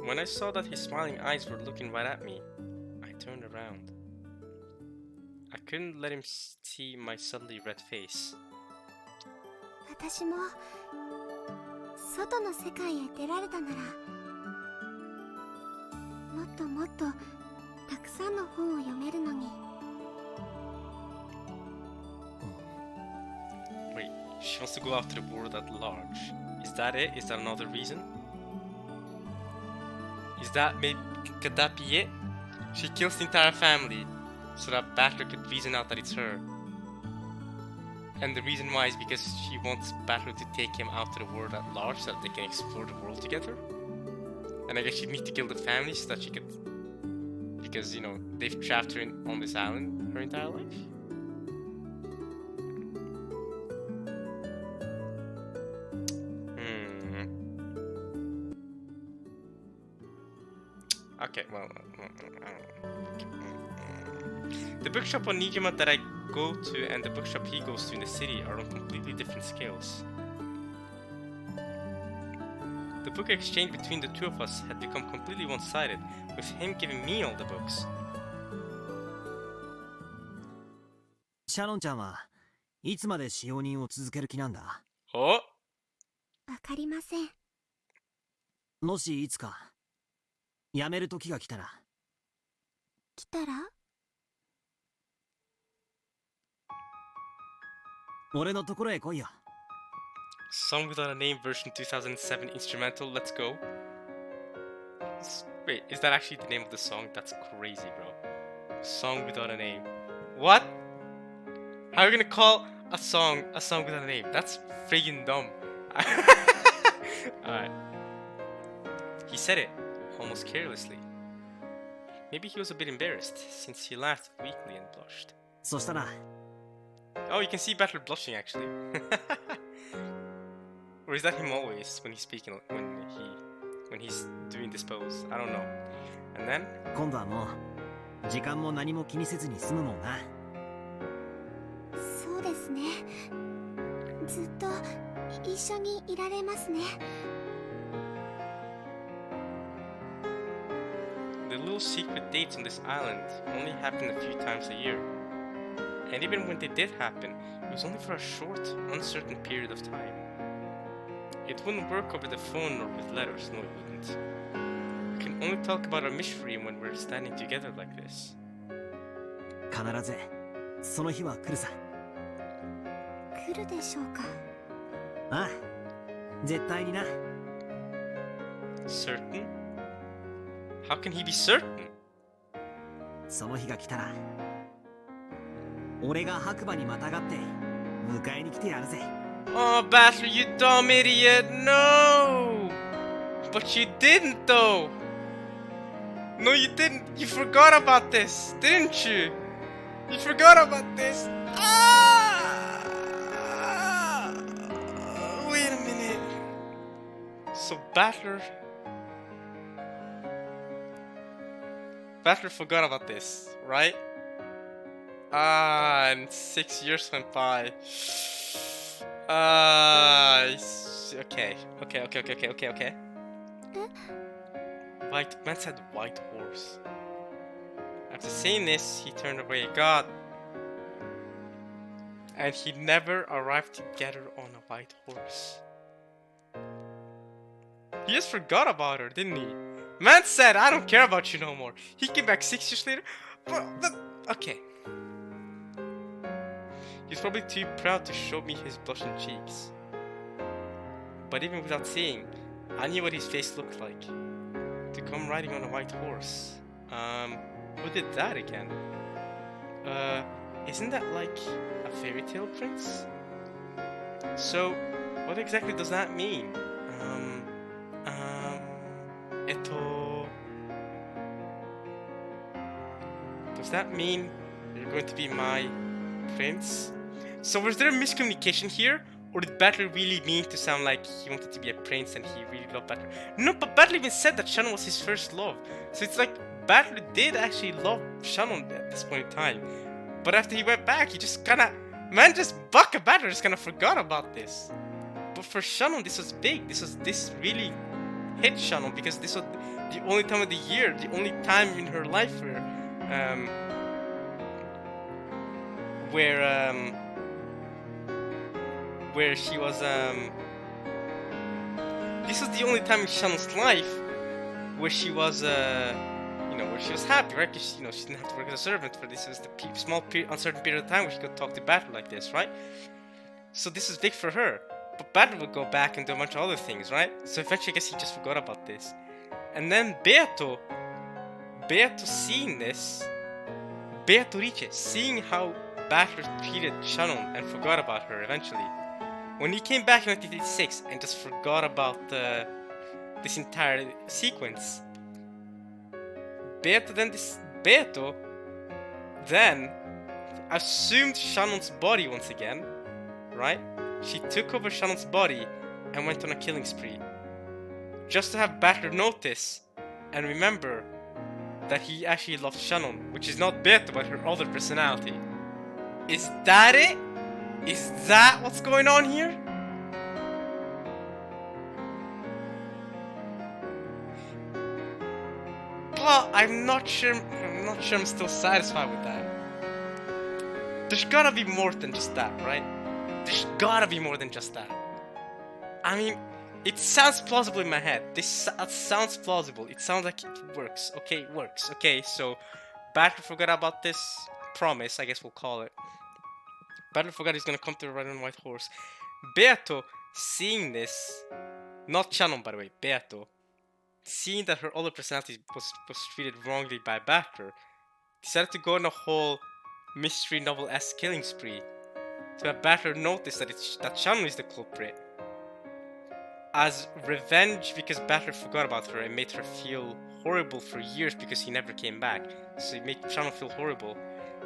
When I saw that his smiling eyes were looking right at me, I turned around. I couldn't let him see my suddenly red face. 私も外の世界へ出られたなら、もっともっとたくさんの本を読めるのに。Wait, she wants to go after the world at large. Is that it? Is that another reason? Is that maybe, could that be it? She kills the entire family so that Battler could reason out that it's her. And the reason why is because she wants Battler to take him out to the world at large so that they can explore the world together. And I guess she'd need to kill the family so that she could... Because, you know, they've trapped her on this island her entire life. Okay, well, the bookshop on Nijima that I go to and the bookshop he goes to in the city are on completely different scales. The book exchange between the two of us had become completely one-sided, with him giving me all the books. シャノンちゃんはいつまで使用人を続ける気なんだ？お？わかりません。もしいつか辞める時が来たら。来たら？俺のところへ来いよ。Song Without a Name version 2007 instrumental, let's go. Wait, is that actually the name of the song? That's crazy, bro. Song Without a Name. What? How are you gonna call a song without a name? That's friggin' dumb. Alright. He said it, almost carelessly. Maybe he was a bit embarrassed, since he laughed weakly and blushed. そしたら Oh, you can see Battler blushing, actually. Or is that him always, when he's speaking, when he's doing this pose? I don't know. And then? 今度はもう時間も何も気にせずに済むもんな。そうですね。ずっと一緒にいられますね。The little secret dates on this island only happen a few times a year. And even when they did happen, it was only for a short, uncertain period of time. It wouldn't work over the phone or with letters, no it wouldn't. We can only talk about our mystery when we're standing together like this. 必ずその日は来るさ。来るでしょうか。ああ、絶対にな。Certain? How can he be certain? その日が来たら俺が白馬にまたがって迎えに来てやるぜ。Oh, Battler, you dumb idiot! No! But you didn't, though! No, you didn't! You forgot about this, didn't you? You forgot about this! Ah! Wait a minute. So, Battler forgot about this, right? Ah, and 6 years went by. Okay. Man said white horse. After saying this, he turned away. God. And he never arrived together on a white horse. He just forgot about her, didn't he? Man said, I don't care about you no more. He came back 6 years later. Okay. He's probably too proud to show me his blushing cheeks. But even without seeing, I knew what his face looked like. to come riding on a white horse. Who did that again? Isn't that like a fairy tale prince? So, what exactly does that mean? Does that mean you're going to be my prince? So was there a miscommunication here? Or did Battler really mean to sound like he wanted to be a prince and he really loved Battler? No, but Battler even said that Shannon was his first love. So it's like Battler did actually love Shannon at this point in time. But after he went back, he just kinda... Man, just Bucka Battler just kinda forgot about this. But for Shannon, this was big. This really hit Shannon because this was the only time of the year, the only time in her life where she was this was the only time in Shannon's life where she was where she was happy, right? Because she didn't have to work as a servant for this. It was the small uncertain period of time where she could talk to Battler like this, right? So this is big for her. But Battler would go back and do a bunch of other things, right? So eventually I guess he just forgot about this. And then Beato seeing this, Beatrice seeing how Battler treated Shannon and forgot about her eventually. When he came back in 1986 and just forgot about this entire sequence, Beato then assumed Shannon's body once again, right? She took over Shannon's body and went on a killing spree. Just to have Battler notice and remember that he actually loved Shannon, which is not Beato but her other personality. Is that it? Is that what's going on here? But I'm not sure I'm still satisfied with that. There's gotta be more than just that, right? There's gotta be more than just that. I mean, it sounds plausible in my head. This sounds plausible. It sounds like it works. Okay, it works. Okay, so Battler forgot about this promise, I guess we'll call it. Battler forgot he's gonna come to ride on a white horse. Beato, seeing this, not Shannon by the way, Beato, seeing that her other personality was treated wrongly by Battler, decided to go on a whole mystery novel-esque killing spree to have Battler notice that Shannon is the culprit. As revenge because Battler forgot about her and made her feel horrible for years because he never came back. So he made Shannon feel horrible.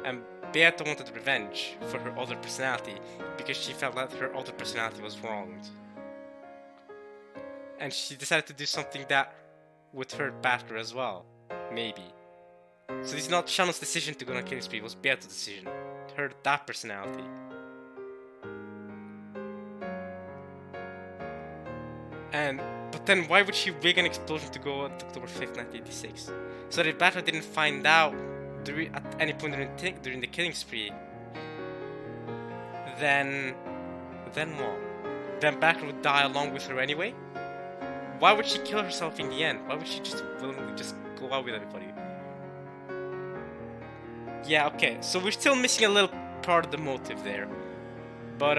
And Beata wanted revenge for her other personality because she felt that her other personality was wronged. And she decided to do something that would hurt Battler as well. Maybe. So it's not Shannon's decision to go on a killing spree, it was Beata's decision. It hurt that personality. But then why would she rig an explosion to go on October 5th, 1986? So that Battler didn't find out at any point during the killing spree, then what? Then Battler would die along with her anyway? Why would she kill herself in the end? Why would she just willingly just go out with everybody? Yeah, okay, so we're still missing a little part of the motive there. But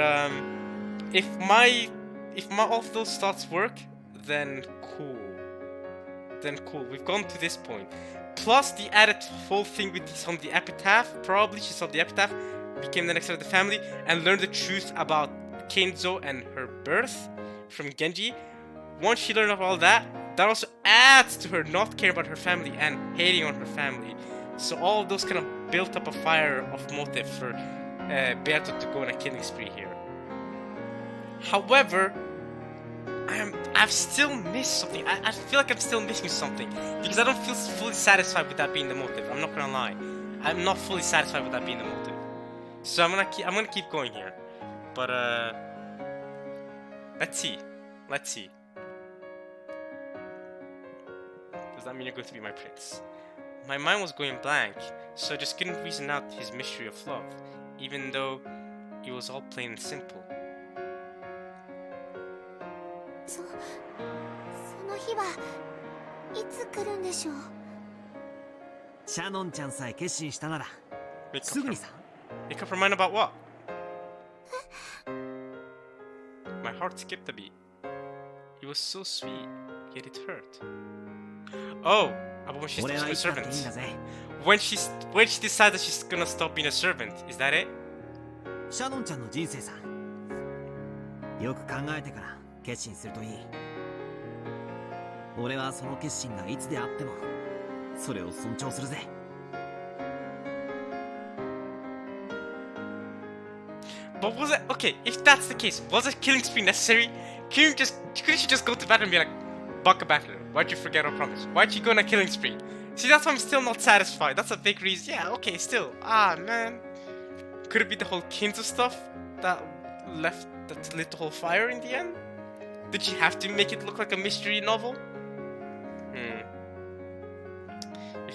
if all of those thoughts work, then cool. We've gone to this point. Plus the added whole thing with on the epitaph, probably she saw the epitaph, became the next head of the family, and learned the truth about Kenzo and her birth from Genji. Once she learned of all that, that also adds to her not caring about her family and hating on her family. So all of those kind of built up a fire of motive for Beato to go on a killing spree here. However, I've still missed something. I feel like I'm still missing something because I don't feel fully satisfied with that being the motive. I'm not gonna lie, I'm not fully satisfied with that being the motive. So I'm gonna keep going here, but let's see. Does that mean you're going to be my prince? My mind was going blank, so I just couldn't reason out his mystery of love, even though it was all plain and simple. その日はいつ来るんでしょう。シャノンちゃんさえ決心したなら Make すぐにさ。 up her mind about what? My heart skipped a beat. It was so sweet, yet it hurt. Oh, about when she 俺 stops は being a いつだっていいん servant. だぜ。 When she decides that she's gonna stop being a servant. Is that it? シャノンちゃんの人生さ。よく考えてから決心するといい。俺はその決心がいつであってもそれを尊重するぜ。But was it okay? If that's the case, was a killing spree necessary? Couldn't she just go to battle and be like, Baka Battler, why'd you forget our promise? Why'd you go on a killing spree? See, that's why I'm still not satisfied. That's a big reason. Yeah, okay, still. Ah, man. Could it be the whole Kinzo stuff that lit the whole fire in the end? Did she have to make it look like a mystery novel? If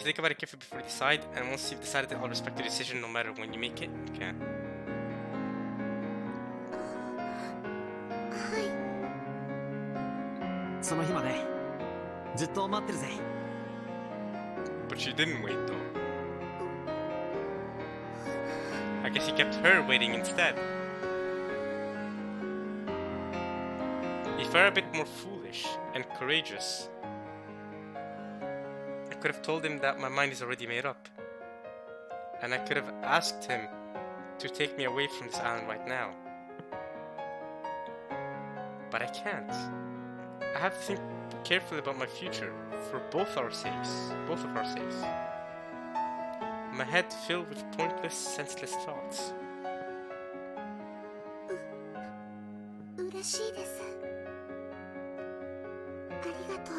you think about it carefully before you decide, and once you've decided, I'll respect your decision no matter when you make it. Okay. はい。その日までずっと待ってるぜ。 But she didn't wait though. I guess he kept her waiting instead. If I were a bit more foolish and courageous, I could have told him that my mind is already made up. And I could have asked him to take me away from this island right now. But I can't. I have to think carefully about my future for both of our sakes. My head filled with pointless, senseless thoughts. 嬉しいです。ありがとう。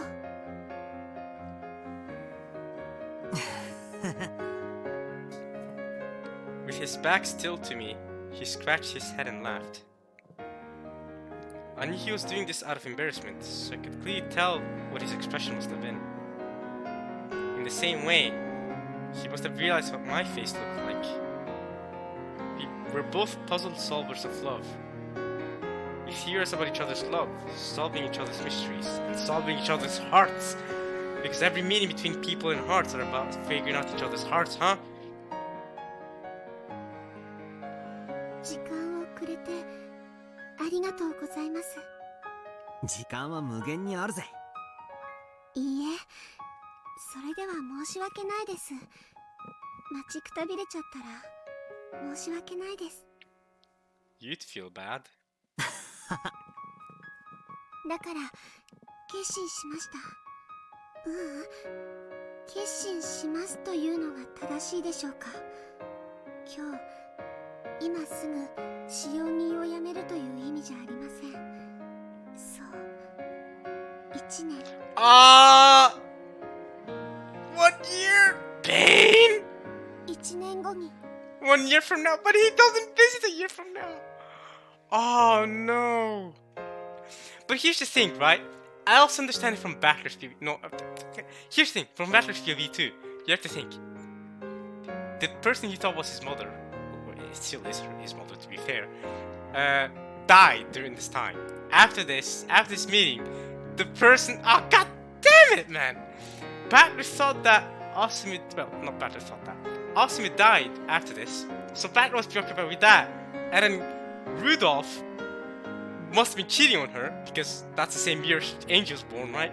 With his back still to me, he scratched his head and laughed. I knew he was doing this out of embarrassment, so I could clearly tell what his expression must have been. In the same way, he must have realized what my face looked like. We were both puzzle solvers of love. We theorize about each other's love, solving each other's mysteries, and solving each other's hearts. Because every meeting between people and hearts are about figuring out each other's hearts, huh? 時間をくれてありがとうございます。時間は無限にあるぜ。いいえ、それでは申し訳ないです。待ちくたびれちゃったら申し訳ないです。 You'd feel bad. だから決心しました。決心しますというのが正しいでしょうか。今すぐ使用人を辞めるという意味じゃありません。そう、1年。What year? Pain? 1年後に。 1 year from now, but he doesn't visit a year from now. Oh no. But here's the thing, right? I also understand it from Battler's POV. No, here's the thing, from Battler's POV too. You have to think. The person he thought was his mother, it still is his mother to be fair, died during this time. After this meeting, the person, oh god damn it, man! Battler thought that Asumi, well, not Battler thought that. Asumi died after this, so Battler was preoccupied with that. And then Rudolph must have been cheating on her, because that's the same year Angel was born, right?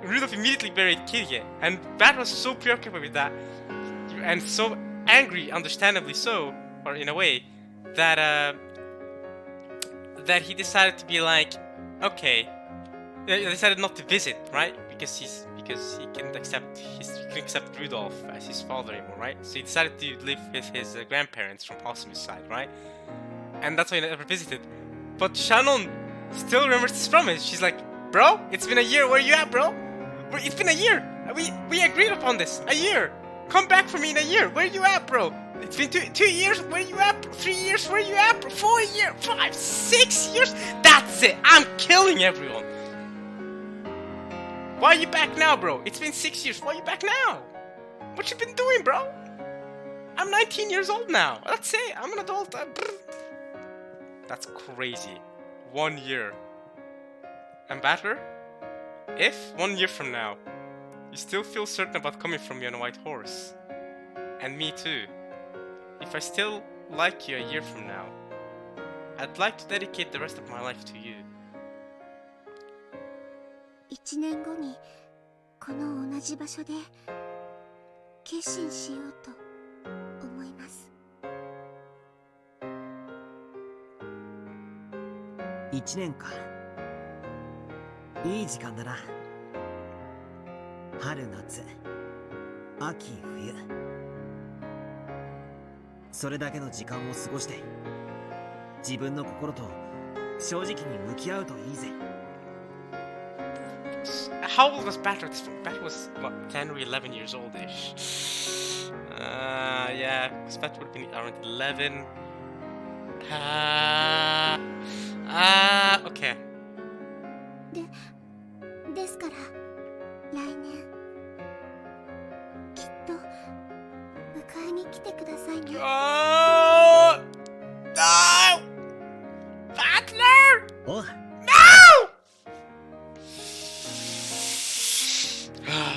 Rudolph immediately buried Kirige, and Battler was so preoccupied with that, and so angry, understandably so, or in a way, that that he decided to be like, okay, he decided not to visit, right? Because he couldn't accept Rudolph as his father anymore, right? So he decided to live with his grandparents from Asumi's side, right? And that's why he never visited. But Shannon still remembers his promise. She's like, bro, it's been a year. Where you at, bro? It's been a year. We agreed upon this. A year. Come back for me in a year. Where you at, bro? It's been 2 years. Where you at? 3 years. Where you at, bro? 4 years. 5, 6 years. That's it. I'm killing everyone. Why are you back now, bro? It's been 6 years. Why are you back now? What you been doing, bro? I'm 19 years old now. That's it. I'm an adult. That's crazy. 1 year. And Battler? If 1 year from now, you still feel certain about coming from me on a white horse, and me too, if I still like you a year from now, I'd like to dedicate the rest of my life to you. 1年後にこの同じ場所で決心しようと思います。1年か。いい時間だな。春夏秋冬、それだけの時間を過ごして自分の心と正直に向き合うといいぜ。 How old was Batter at this point? Batter was, what, 10 or 11 years old-ish. Yeah, because Batter would have been around 11. Okay. ですから来年きっと迎えに来てくださいね。Oh! No! Battler! おう、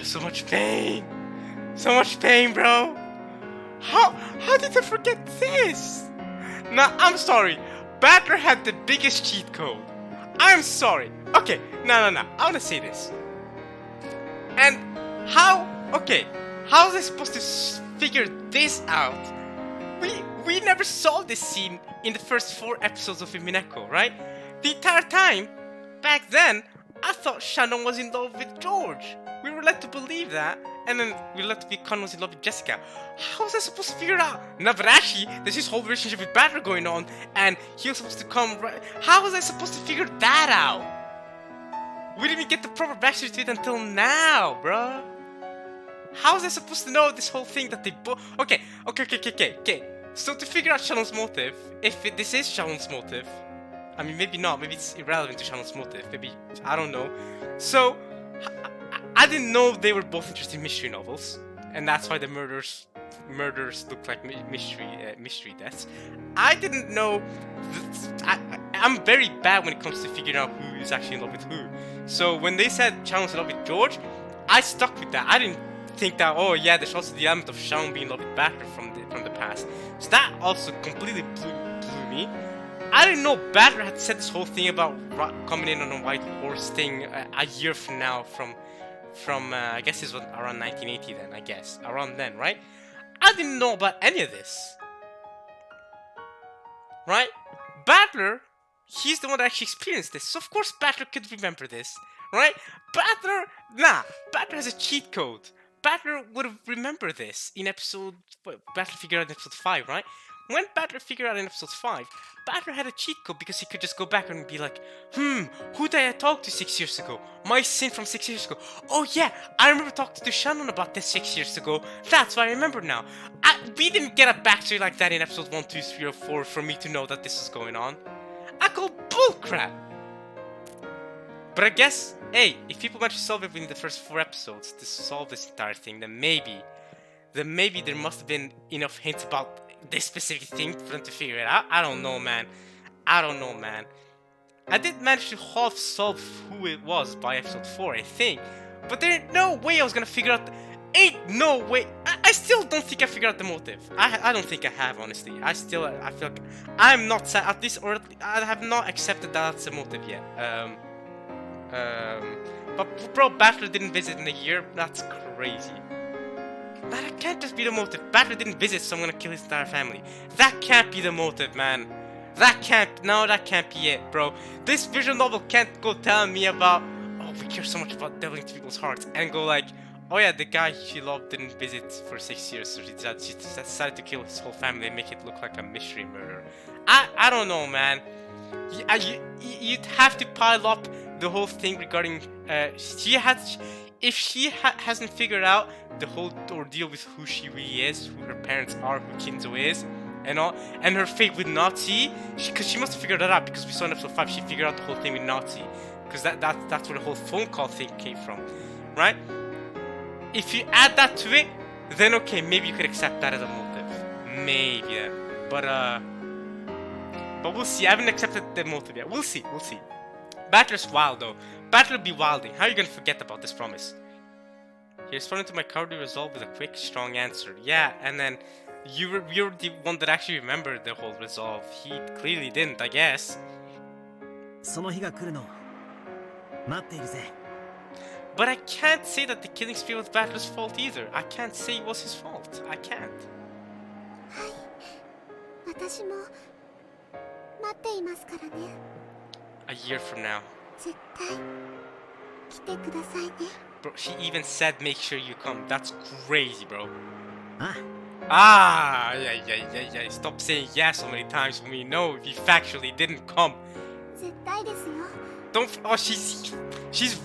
So much pain. So much pain, bro. How did I forget this? Nah, I'm sorry. Battler had the biggest cheat code. I'm sorry. Okay, no. I wanna say this. And how was I supposed to figure this out? We never saw this scene in the first 4 episodes of Umineko, right? The entire time, back then, I thought Shannon was in love with George. We were led to believe that, and then we were led to believe Con was in love with Jessica. How was I supposed to figure it out? Now, but actually, there's this whole relationship with Batter going on, and he was supposed to come right. How was I supposed to figure that out? We didn't even get the proper backstory to it until now, bruh. How was I supposed to know this whole thing that they both... Okay. So to figure out Shannon's motive, if this is Shannon's motive, I mean, maybe not, maybe it's irrelevant to Shannon's motive, maybe, I don't know. So, I didn't know they were both interested in mystery novels, and that's why the murders look like mystery deaths. I didn't know... I'm very bad when it comes to figuring out who is actually in love with who. So when they said Shannon's in love with George, I stuck with that. I didn't think that, oh yeah, there's also the element of Shannon being in love with Batter from the past. So that also completely blew me. I didn't know Batter had said this whole thing about coming in on a white horse thing a year from now from I guess this was around 1980 then, I guess. Around then, right? I didn't know about any of this. Right? Battler, he's the one that actually experienced this. So of course Battler could remember this. Right? Battler has a cheat code. Battler would have remembered this in episode... Battler figured out in episode 5, right? When Battler figured out in episode 5, Battler had a cheat code because he could just go back and be like, who did I talk to 6 years ago? My sin from 6 years ago. Oh yeah, I remember talking to Shannon about this 6 years ago. That's what I remember now. We didn't get a backstory like that in episode 1, 2, 3, or 4 for me to know that this was going on. I call bullcrap. But I guess, hey, if people manage to solve it within the first 4 episodes to solve this entire thing, then maybe there must have been enough hints about this specific thing for them to figure it out. I don't know, man. I did manage to half solve who it was by episode 4, I think. But there ain't no way I was gonna figure out... Ain't no way... I still don't think I figured out the motive. I don't think I have, honestly. I feel like I'm not sad, at least, or I have not accepted that that's a motive yet. But bro, Battler didn't visit in a year. That's crazy. That can't just be the motive. Battler didn't visit, so I'm gonna kill his entire family. That can't be the motive, man. That can't be it, bro. This visual novel can't go tell me about, oh, we care so much about delving into people's hearts, and go like, oh yeah, the guy she loved didn't visit for 6 years, so she decided to kill his whole family and make it look like a mystery murder. I don't know, man. You'd have to pile up the whole thing regarding if she hasn't figured out the whole ordeal with who she really is, who her parents are, who Kinzo is, and all, and her fate with Nazi, because she must have figured that out, because we saw in episode 5 she figured out the whole thing with Nazi, because that's where the whole phone call thing came from, right? If you add that to it, then okay, maybe you could accept that as a motive, maybe, yeah. But we'll see. I haven't accepted the motive yet. We'll see. Battler's wild though. Battler be wilding. How are you gonna forget about this promise? He responded to my cowardly resolve with a quick, strong answer. Yeah, and then you're the one that actually remembered the whole resolve. He clearly didn't, I guess. But I can't say that the killing spree was Battler's fault either. I can't say it was his fault. I can't. 私も待っていますからね。 A year from now. 絶対来てくださいね。 Bro, she even said make sure you come. That's crazy, bro. あ Ah, yeah. Stop saying yes so many times for me. No, if he factually didn't come. 絶対ですよ。 Don't. Oh, she's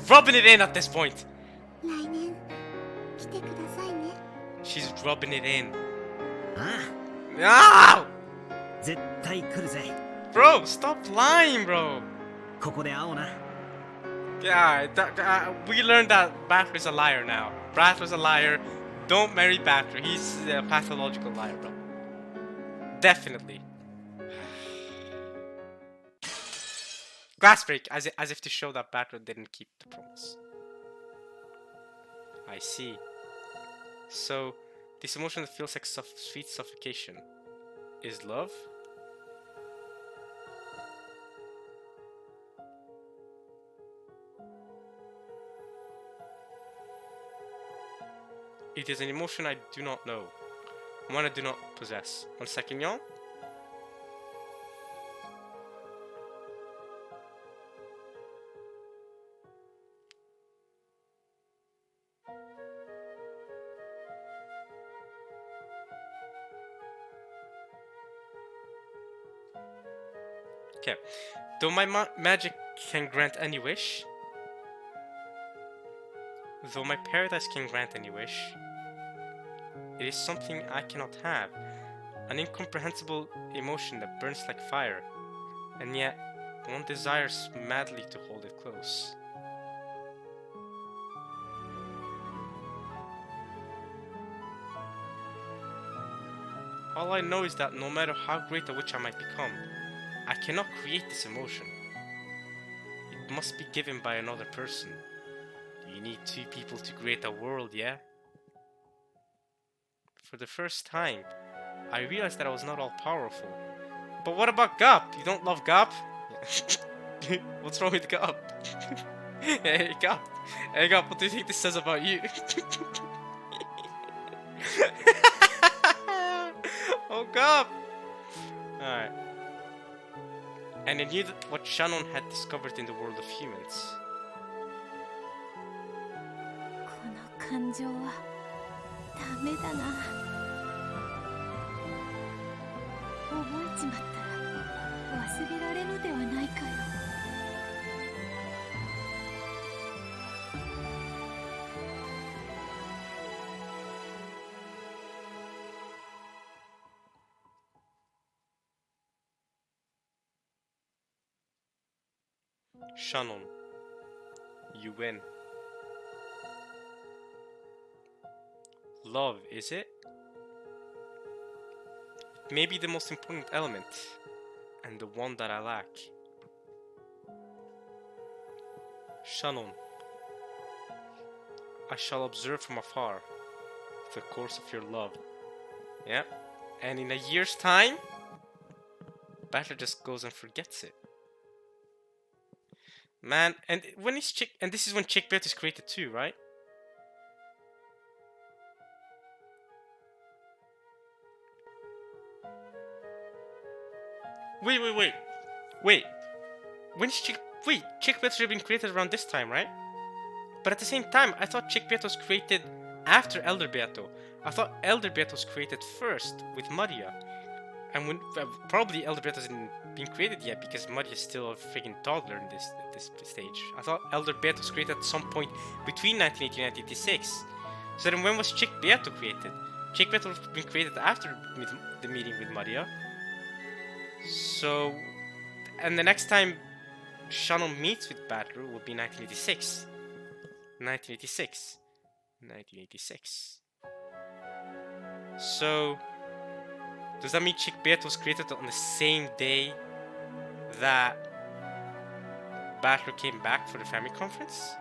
rubbing it in at this point. 来年来てくださいね。 She's rubbing it in. あ Ah! 絶対来るぜ。 Bro, stop lying, bro. ここで会おうな。 Yeah, we learned that Battler's a liar now. Battler's a liar. Don't marry Battler. He's a pathological liar, bro. Definitely. Glass break, as if to show that Battler didn't keep the promise. I see. So, this emotion that feels like sweet suffocation is love? It is an emotion I do not know, one I do not possess. 1 second, y'all. Okay. Though my magic can grant any wish, though my paradise can grant any wish, it is something I cannot have, an incomprehensible emotion that burns like fire, and yet one desires madly to hold it close. All I know is that no matter how great a witch I might become, I cannot create this emotion. It must be given by another person. You need two people to create a world, yeah? For the first time, I realized that I was not all powerful. But what about Gop? You don't love Gop? What's wrong with Gop? Hey Gop. Hey Gop, what do you think this says about you? Oh Gop! Alright. And I knew that what Shannon had discovered in the world of humans. この感情はダメだな。覚えちまったら忘れられるではないかよ。Shannon, you win. Love, is it? Maybe the most important element, and the one that I lack. Shannon, I shall observe from afar the course of your love. Yeah, and in a year's time, Battler just goes and forgets it. Man, and when is Chick, and this is when Chick Bet is created too, right? Wait. When is Chick Bet should have been created around this time, right? But at the same time, I thought Chick Bet was created after Elder Beato. I thought Elder Beato was created first with Maria. And when probably Elder Beato hasn't been created yet because Maria is still a freaking toddler in this stage. I thought Elder Beato was created at some point between 1980 and 1986. So then when was Chick Beato created? Chick Beato was been created after the meeting with Maria. So, and the next time Shannon meets with Battler will be 1986. 1986. So, does that mean Chick Beato was created on the same day that Battler came back for the family conference?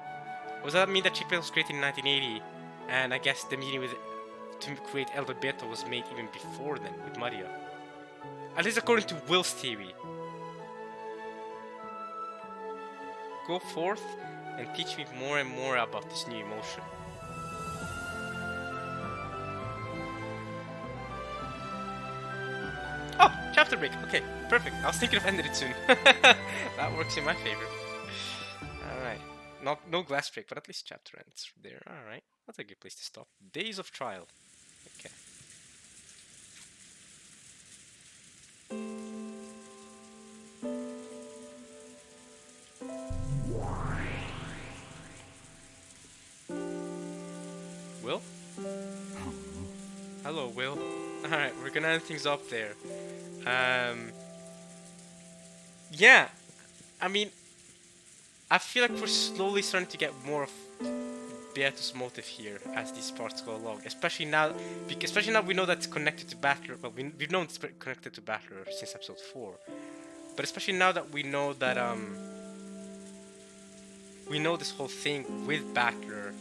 Or does that mean that Chick Beato was created in 1980 and I guess the meeting to create Elder Beato was made even before then with Maria? At least according to Will's theory. Go forth and teach me more and more about this new emotion. Oh, chapter break. Okay, perfect. I was thinking of ending it soon. That works in my favor. Alright. No glass break, but at least chapter ends there. Alright. That's a good place to stop. Days of Trial. Okay. Will? Hello, Will. Alright, we're gonna end things up there. Yeah. I mean, I feel like we're slowly starting to get more of Beato's motive here as these parts go along. Especially now we know that's connected to Battler. Well, we've known it's connected to Battler since episode 4. But especially now that we know that, we know this whole thing with Battler,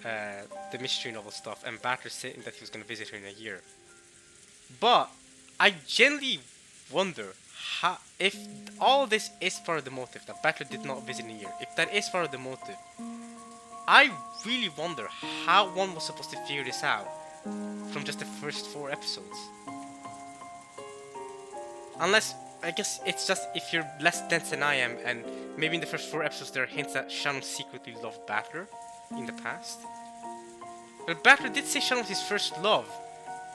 the mystery novel stuff, and Battler saying that he was going to visit her in a year. But I genuinely wonder if all of this is part of the motive, that Battler did not visit in a year. If that is part of the motive, I really wonder how one was supposed to figure this out from just the first 4 episodes. Unless, I guess it's just if you're less dense than I am, and maybe in the first 4 episodes there are hints that Shannon secretly loved Battler in the past. Well, Battler did say Shannon was his first love,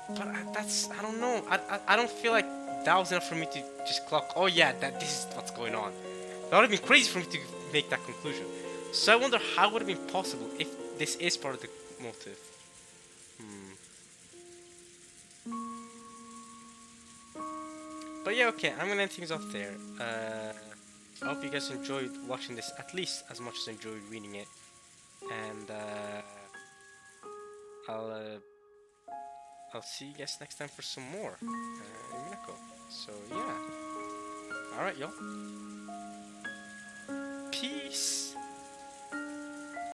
but I don't know. I don't feel like that was enough for me to just clock, oh yeah, this is what's going on. That would have been crazy for me to make that conclusion. So I wonder how would it have been possible if this is part of the motive. But yeah, okay, I'm gonna end things off there. I hope you guys enjoyed watching this at least as much as I enjoyed reading it. And I'll see you guys next time for some more Umineko. So yeah. Alright, y'all. Peace.